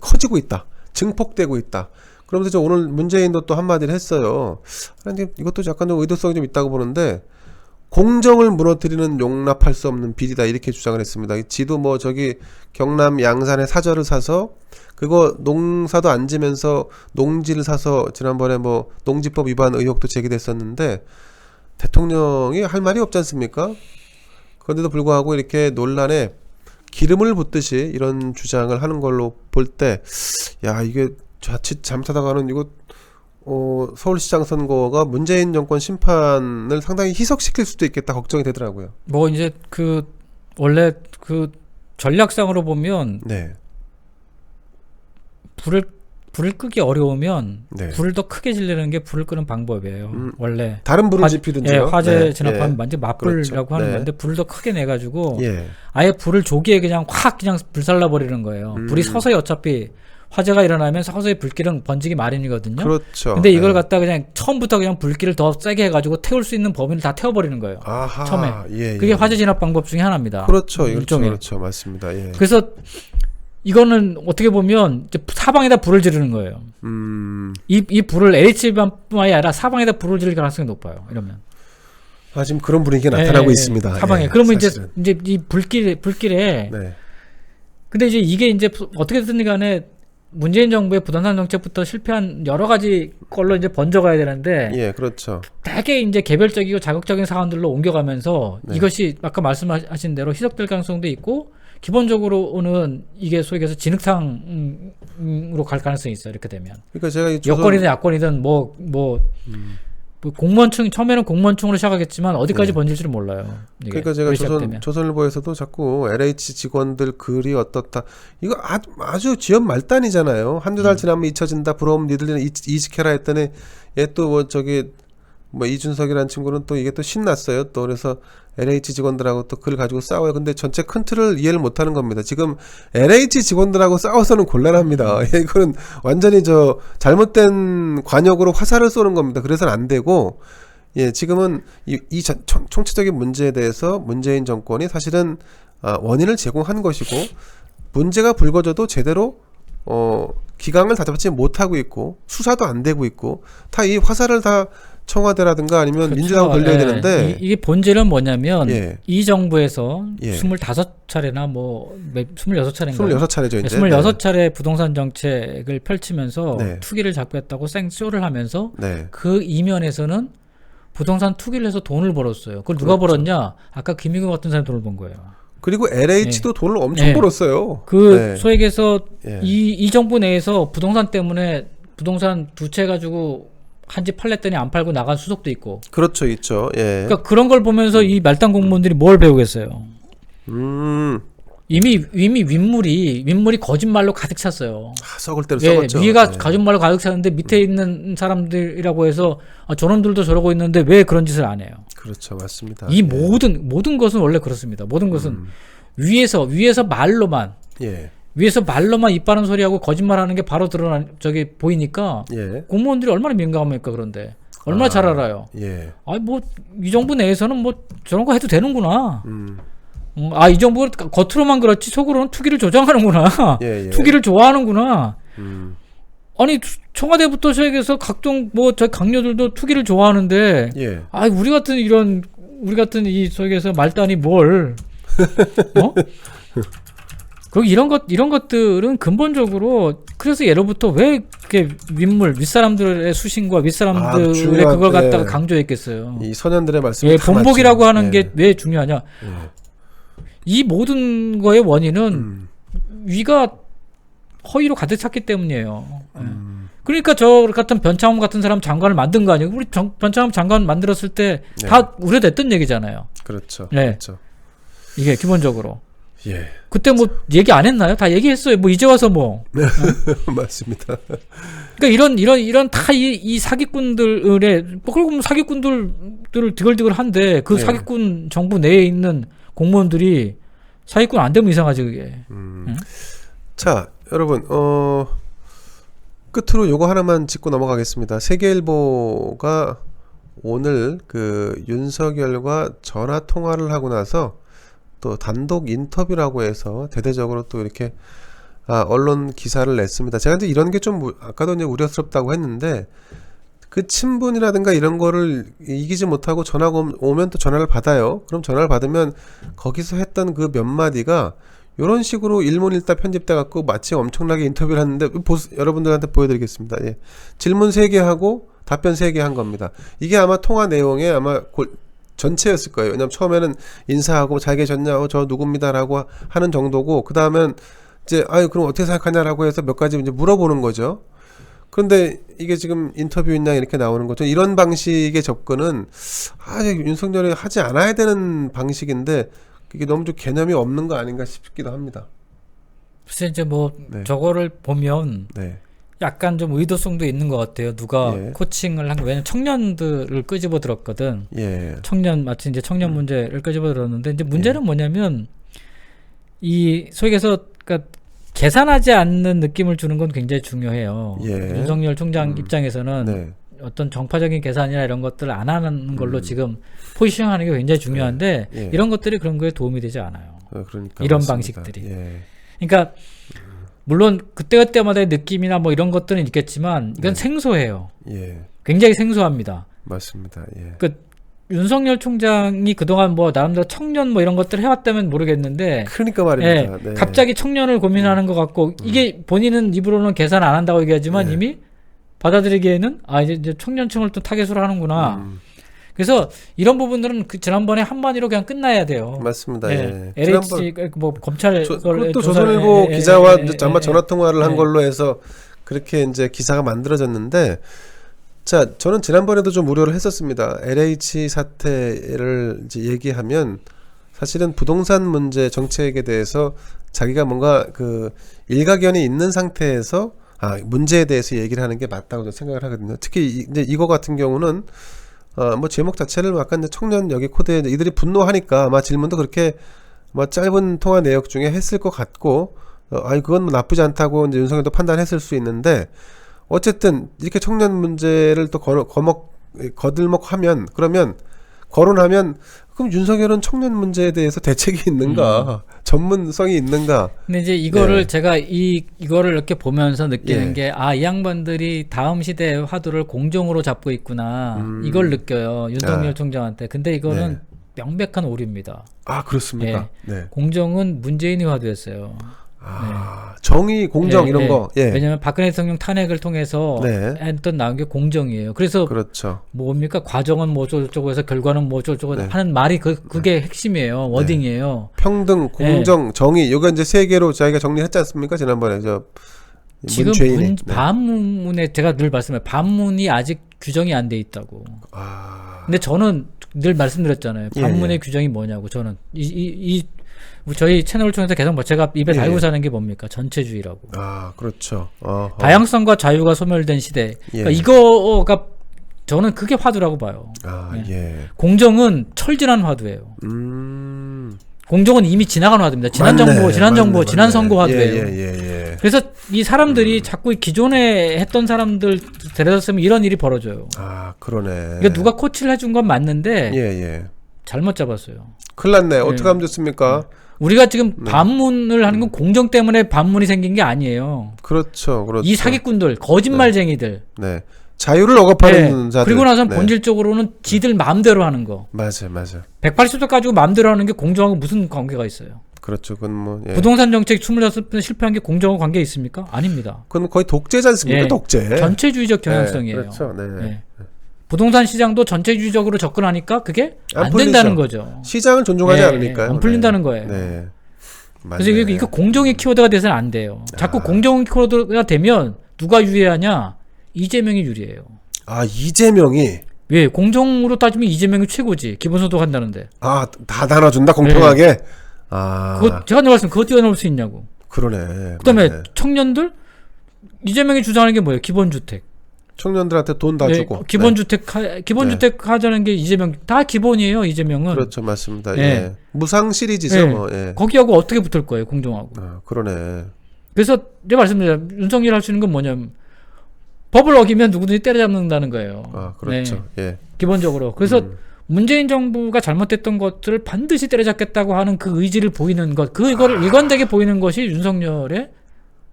커지고 있다. 증폭되고 있다. 그러면서 오늘 문재인도 또 한마디를 했어요. 근데 이것도 약간 좀 의도성이 좀 있다고 보는데 공정을 무너뜨리는 용납할 수 없는 비리다 이렇게 주장을 했습니다. 지도 뭐 저기 경남 양산에 사저를 사서 그거 농사도 안 지면서 농지를 사서 지난번에 뭐 농지법 위반 의혹도 제기됐었는데 대통령이 할 말이 없지 않습니까? 그런데도 불구하고 이렇게 논란에 기름을 붓듯이 이런 주장을 하는 걸로 볼 때, 이게 자칫 잘못하다가는 이거 서울시장 선거가 문재인 정권 심판을 상당히 희석시킬 수도 있겠다 걱정이 되더라고요. 뭐 이제 원래 전략상으로 보면 네. 불을 끄기 어려우면 네. 불을 더 크게 지르는 게 불을 끄는 방법이에요. 원래 다른 불을 지피든지요. 화재 진압하면 완전 맞불이라고 그렇죠. 하는 네. 건데 불을 더 크게 내 가지고 예. 아예 불을 조기에 그냥 확 그냥 불살라 버리는 거예요. 불이 서서히 어차피 화재가 일어나면 서서히 불길은 번지기 마련이거든요. 그렇죠. 근데 이걸 갖다 그냥 처음부터 그냥 불길을 더 세게 해가지고 태울 수 있는 범위를 다 태워버리는 거예요. 아하. 처음에. 예. 그게 화재 진압 방법 중에 하나입니다. 그렇죠. 일종의. 그렇죠. 맞습니다. 예. 그래서 이거는 어떻게 보면 이제 사방에다 불을 지르는 거예요. 이 불을 LH뿐만이 아니라 사방에다 불을 지를 가능성이 높아요. 이러면. 지금 그런 분위기가 나타나고 있습니다. 사방에. 그러면 사실은. 이제 이 불길에. 네. 근데 이제 이게 이제 어떻게든 간에 문재인 정부의 부동산 정책부터 실패한 여러 가지 걸로 이제 번져가야 되는데. 예, 그렇죠. 되게 이제 개별적이고 자극적인 사안들로 옮겨가면서 이것이 아까 말씀하신 대로 희석될 가능성도 있고 기본적으로는 이게 소위 해서 진흙탕으로 갈 가능성이 있어요. 이렇게 되면. 그러니까 제가 이 여권이든 야권이든 뭐 공무원층 처음에는 공무원층으로 시작하겠지만 어디까지 번질지를 몰라요. 그러니까 제가 조선일보에서도 자꾸 LH 직원들 글이 어떻다. 이거 아주 지연 말단이잖아요. 한두 달 지나면 잊혀진다. 부러움 니들은 이직해라 했더니 얘 또 뭐 저기 뭐 이준석이라는 친구는 또 이게 또 신났어요. 또 그래서 LH 직원들하고 또 글 가지고 싸워요. 근데 전체 큰 틀을 이해를 못하는 겁니다. 지금 LH 직원들하고 싸워서는 곤란합니다. 이거는 완전히 잘못된 관역으로 화살을 쏘는 겁니다. 그래서는 안 되고, 지금은 이 총체적인 문제에 대해서 문재인 정권이 사실은 원인을 제공한 것이고 문제가 불거져도 제대로 기강을 다잡지 못하고 있고 수사도 안 되고 있고 다 이 화살을 다 청와대라든가 아니면 그렇죠. 민주당 걸려야 되는데 이게 본질은 뭐냐면 이 정부에서 25차례나 26차례인가요? 26차례죠 이제. 26차례 부동산 정책을 펼치면서 투기를 잡겠다고 생쇼를 하면서 그 이면에서는 부동산 투기를 해서 돈을 벌었어요. 그걸 누가 벌었냐? 아까 김희구 같은 사람이 돈을 번 거예요. 그리고 LH도 돈을 엄청 벌었어요. 소위 얘기해서 이 정부 내에서 부동산 때문에 부동산 두 채 가지고 한 집 팔랬더니 안 팔고 나간 수석도 있고. 그렇죠, 있죠. 그러니까 그런 걸 보면서 이 말단 공무원들이 뭘 배우겠어요. 이미 윗물이 거짓말로 가득 찼어요. 썩을 대로 예, 썩었죠. 위가 네. 거짓말로 가득 찼는데 밑에 있는 사람들이라고 해서 저놈들도 저러고 있는데 왜 그런 짓을 안 해요? 그렇죠, 맞습니다. 이 모든 것은 원래 그렇습니다. 모든 것은 위에서 말로만 예, 입 바른 소리하고 거짓말하는 게 바로 저기 보이니까 예, 공무원들이 얼마나 민감합니까? 그런데 얼마나 잘 알아요. 예, 뭐 이 정부 내에서는 뭐 저런 거 해도 되는구나. 음, 이 정부 겉으로만 그렇지 속으로는 투기를 조장하는구나. 예, 예. 투기를 좋아하는구나. 음, 아니 청와대부터 시작해서 각종 저 강요들도 투기를 좋아하는데 예, 우리 같은 이 속에서 말단이 뭘 그리고 이런 것들은 근본적으로 그래서 예로부터 왜 이렇게 윗사람들의 수신과 윗사람들의 중요한, 그걸 갖다가 예. 강조했겠어요. 이 선현들의 말씀이 예, 다 본복이라고 맞죠. 하는 예. 게 왜 중요하냐? 예. 이 모든 거의 원인은 위가 허위로 가득 찼기 때문이에요. 예. 그러니까 저 같은 변창흠 같은 사람 장관을 만든 거 아니에요? 우리 변창흠 장관 만들었을 때 다 우려됐던 얘기잖아요. 그렇죠. 네. 그렇죠. 이게 기본적으로. 예, 그때 뭐 얘기 안 했나요? 다 얘기했어요. 뭐 이제 와서 뭐. 맞습니다. 그러니까 이런 다 이 사기꾼들의 뭐 그리고 뭐 사기꾼들을 디글디글한데 그 네. 사기꾼 정부 내에 있는 공무원들이 사기꾼 안 되면 이상하지 그게. 응? 자, 여러분, 끝으로 요거 하나만 짚고 넘어가겠습니다. 세계일보가 오늘 그 윤석열과 전화 통화를 하고 나서 또 단독 인터뷰라고 해서 대대적으로 또 이렇게 언론 기사를 냈습니다. 제가 이제 이런 게 좀 아까도 이제 우려스럽다고 했는데 그 친분이라든가 이런 거를 이기지 못하고 전화가 오면 또 전화를 받아요. 그럼 전화를 받으면 거기서 했던 그 몇 마디가 이런 식으로 일문일답 편집돼 갖고 마치 엄청나게 인터뷰를 했는데 여러분들한테 보여드리겠습니다. 예. 질문 3개 하고 답변 3개 한 겁니다. 이게 아마 통화 내용에 아마 전체였을 거예요. 왜냐면 처음에는 인사하고 잘 계셨냐, 저 누굽니다라고 하는 정도고, 그 다음엔 이제 그럼 어떻게 생각하냐라고 해서 몇 가지 이제 물어보는 거죠. 그런데 이게 지금 인터뷰 있냐 이렇게 나오는 거죠. 이런 방식의 접근은 윤석열이 하지 않아야 되는 방식인데 이게 너무 좀 개념이 없는 거 아닌가 싶기도 합니다. 글쎄 이제 뭐 네. 저거를 보면 네, 약간 좀 의도성도 있는 것 같아요. 누가 예. 코칭을 한 거. 왜냐면 청년들을 끄집어 들었거든. 예, 마치 이제 청년 문제를 끄집어 들었는데 이제 문제는 뭐냐면 이 속에서 그러니까 계산하지 않는 느낌을 주는 건 굉장히 중요해요. 예. 윤석열 총장 입장에서는 네, 어떤 정파적인 계산이나 이런 것들을 안 하는 걸로 지금 포지션하는 게 굉장히 중요한데 예. 이런 것들이 그런 거에 도움이 되지 않아요. 그러니까 이런 맞습니다. 방식들이. 예, 그러니까 물론 그때그때마다의 느낌이나 뭐 이런 것들은 있겠지만 이건 네. 생소해요. 예, 굉장히 생소합니다. 맞습니다. 예, 그 윤석열 총장이 그동안 뭐 나름대로 청년 뭐 이런 것들을 해왔다면 모르겠는데 그러니까 말입니다. 네. 갑자기 청년을 고민하는 것 같고 이게 본인은 입으로는 계산 안 한다고 얘기하지만 네. 이미 받아들이기에는 이제 청년층을 또 타겟으로 하는구나. 그래서 이런 부분들은 지난번에 한마디로 그냥 끝나야 돼요. 맞습니다. 예. LH 뭐 검찰 그것도 조선일보 기자와 아마 전화 통화를 한 걸로 해서 그렇게 이제 기사가 만들어졌는데, 자, 저는 지난번에도 좀 우려를 했었습니다. LH 사태를 이제 얘기하면 사실은 부동산 문제 정책에 대해서 자기가 뭔가 그 일가견이 있는 상태에서 문제에 대해서 얘기를 하는 게 맞다고 저는 생각을 하거든요. 특히 이제 이거 같은 경우는 뭐 제목 자체를 약간 이제 청년 여기 코드에 이들이 분노하니까 아마 질문도 그렇게 뭐 짧은 통화 내용 중에 했을 것 같고, 그건 뭐 나쁘지 않다고 이제 윤석열도 판단했을 수 있는데, 어쨌든 이렇게 청년 문제를 또 거들먹하면 거론하면 그럼 윤석열은 청년 문제에 대해서 대책이 있는가, 전문성이 있는가? 근데 이제 이거를 네. 제가 이거를 이렇게 보면서 느끼는 예. 게 이 양반들이 다음 시대의 화두를 공정으로 잡고 있구나. 이걸 느껴요. 윤석열 총장한테. 근데 이거는 명백한 오류입니다. 그렇습니까? 네. 공정은 문재인이 화두였어요. 정의, 공정 이런 거. 예. 왜냐하면 박근혜 대통령 탄핵을 통해서 네. 했던 나온 게 공정이에요. 그래서 그렇죠. 뭡니까? 과정은 뭐 어쩌고 해서 결과는 뭐 어쩌고 네. 하는 말이 그게 핵심이에요. 워딩이에요. 평등, 공정, 정의, 이거 이제 세 개로 저희가 정리했지 않습니까? 지난번에 지금 문죄인의. 반문에 제가 늘 말씀해요. 반문이 아직 규정이 안 돼 있다고. 근데 저는 늘 말씀드렸잖아요. 반문의 규정이 뭐냐고. 저는 이 저희 채널을 통해서 계속 뭐 제가 입에 예. 달고 사는 게 뭡니까? 전체주의라고. 아, 그렇죠. 다양성과 자유가 소멸된 시대. 예. 그러니까 이거가 저는 그게 화두라고 봐요. 아, 예. 예. 공정은 철진한 화두예요. 음. 공정은 이미 지나간 화두입니다. 지난 맞네, 정부, 지난 맞네, 정부, 지난 맞네. 선거 화두예요. 예. 그래서 이 사람들이 자꾸 기존에 했던 사람들 데려다 쓰면 이런 일이 벌어져요. 아, 그러네. 그러니까 누가 코치를 해준 건 맞는데 예. 잘못 잡았어요. 큰일 났네. 어떻게 하면 좋습니까? 우리가 지금 네. 반문을 하는 건 공정 때문에 반문이 생긴 게 아니에요. 그렇죠. 이 사기꾼들, 거짓말쟁이들. 네. 자유를 억압하는 네. 자들. 그리고 나서는 네. 본질적으로는 지들 마음대로 하는 거. 맞아요. 180도 가지고 마음대로 하는 게 공정하고 무슨 관계가 있어요? 그렇죠. 그건 뭐 예. 부동산 정책 25번 실패한 게 공정하고 관계 있습니까? 아닙니다. 그건 거의 독재지 않습니까? 예. 독재. 전체주의적 경향성이에요. 그렇죠. 네. 예. 부동산 시장도 전체주의적으로 접근하니까 그게 안 안 풀리죠. 된다는 거죠. 시장을 존중하지 예, 않으니까요. 안 풀린다는 거예요. 네. 그래서 이거 공정의 키워드가 돼서는 안 돼요. 자꾸 공정의 키워드가 되면 누가 유리하냐? 이재명이 유리해요. 아, 이재명이 왜? 공정으로 따지면 이재명이 최고지. 기본소득 한다는데. 다 나눠준다 공평하게. 아, 그거 제가 말씀 그거 뛰어넘을 수 있냐고. 그러네. 그다음에 맞네. 청년들 이재명이 주장하는 게 뭐예요? 기본주택. 청년들한테 돈 다 네, 주고. 기본주택 하자는 게 이재명 다 기본이에요. 이재명은. 그렇죠, 맞습니다. 예. 예. 무상 시리즈죠, 예. 뭐. 예. 거기하고 어떻게 붙을 거예요? 공정하고. 아, 그러네. 그래서 내가 말씀드린 윤석열 할 수 있는 건 뭐냐면 법을 어기면 누구든지 때려잡는다는 거예요. 아, 그렇죠. 예. 기본적으로. 그래서 문재인 정부가 잘못됐던 것들을 반드시 때려잡겠다고 하는 그 의지를 보이는 것, 이거를 일관되게 보이는 것이 윤석열의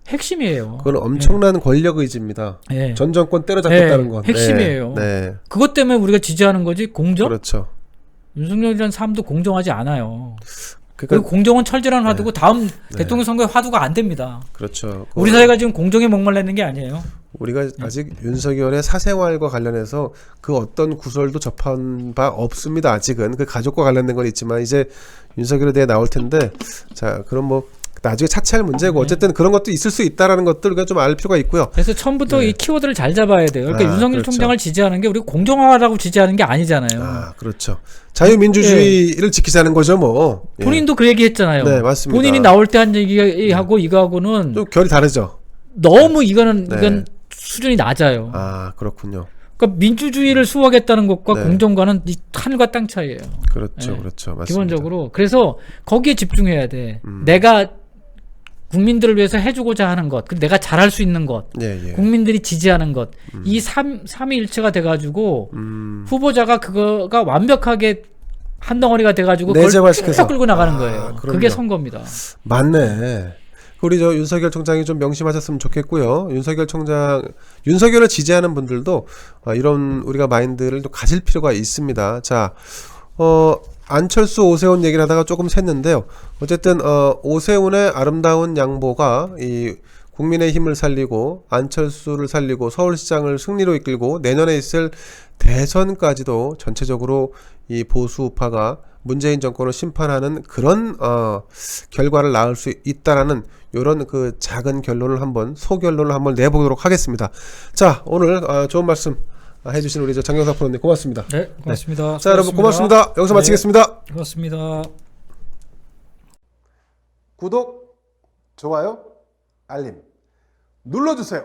핵심이에요. 그건 엄청난 권력 의지입니다. 예. 전 정권 때려잡겠다는 예, 건. 핵심이에요. 네. 그것 때문에 우리가 지지하는 거지 공정? 그렇죠. 윤석열이라는 사람도 공정하지 않아요. 그리고 그러니까 공정은 철저한 화두고 다음 대통령 선거에 화두가 안 됩니다. 그렇죠. 우리 사회가 지금 공정에 목말라 있는 게 아니에요. 우리가 아직 윤석열의 사생활과 관련해서 그 어떤 구설도 접한 바 없습니다. 아직은 그 가족과 관련된 건 있지만 이제 윤석열에 대해 나올 텐데 자 그럼 뭐 나중에 차치할 문제고 어쨌든 그런 것도 있을 수 있다라는 것들 우리가 좀 알 필요가 있고요. 그래서 처음부터 이 키워드를 잘 잡아야 돼요. 그러니까 윤석열 그렇죠. 총장을 지지하는 게 우리가 공정하라고 지지하는 게 아니잖아요. 아 그렇죠. 자유민주주의를 지키자는 거죠 뭐. 예. 본인도 그 얘기 했잖아요. 네, 맞습니다. 본인이 나올 때 한 얘기하고 이거하고는 좀 결이 다르죠. 너무 네. 이건 수준이 낮아요. 아 그렇군요. 그러니까 민주주의를 수호하겠다는 것과 네. 공정과는 이 하늘과 땅 차이예요. 그렇죠, 네. 그렇죠. 맞습니다. 기본적으로. 그래서 거기에 집중해야 돼. 내가 국민들을 위해서 해주고자 하는 것, 내가 잘할 수 있는 것, 예. 국민들이 지지하는 것, 이 삼위일체가 돼가지고 후보자가 그거가 완벽하게 한 덩어리가 돼가지고 그걸 내재화시켜서. 쭉 끌고 나가는 거예요. 그럼요. 그게 선거입니다. 맞네. 우리 저 윤석열 총장이 좀 명심하셨으면 좋겠고요. 윤석열을 지지하는 분들도 이런 우리가 마인드를 좀 가질 필요가 있습니다. 자, 안철수 오세훈 얘기를 하다가 조금 샜는데요. 어쨌든 오세훈의 아름다운 양보가 이 국민의힘을 살리고 안철수를 살리고 서울시장을 승리로 이끌고 내년에 있을 대선까지도 전체적으로 이 보수파가 문재인 정권을 심판하는 그런 결과를 낳을 수 있다라는 이런 그 작은 결론을 소결론을 한번 내보도록 하겠습니다. 자, 오늘 좋은 말씀 해주신 우리 장경사 프로님 고맙습니다. 네, 고맙습니다. 네. 자, 여러분 고맙습니다. 여기서 네, 마치겠습니다. 고맙습니다. 구독, 좋아요, 알림 눌러주세요.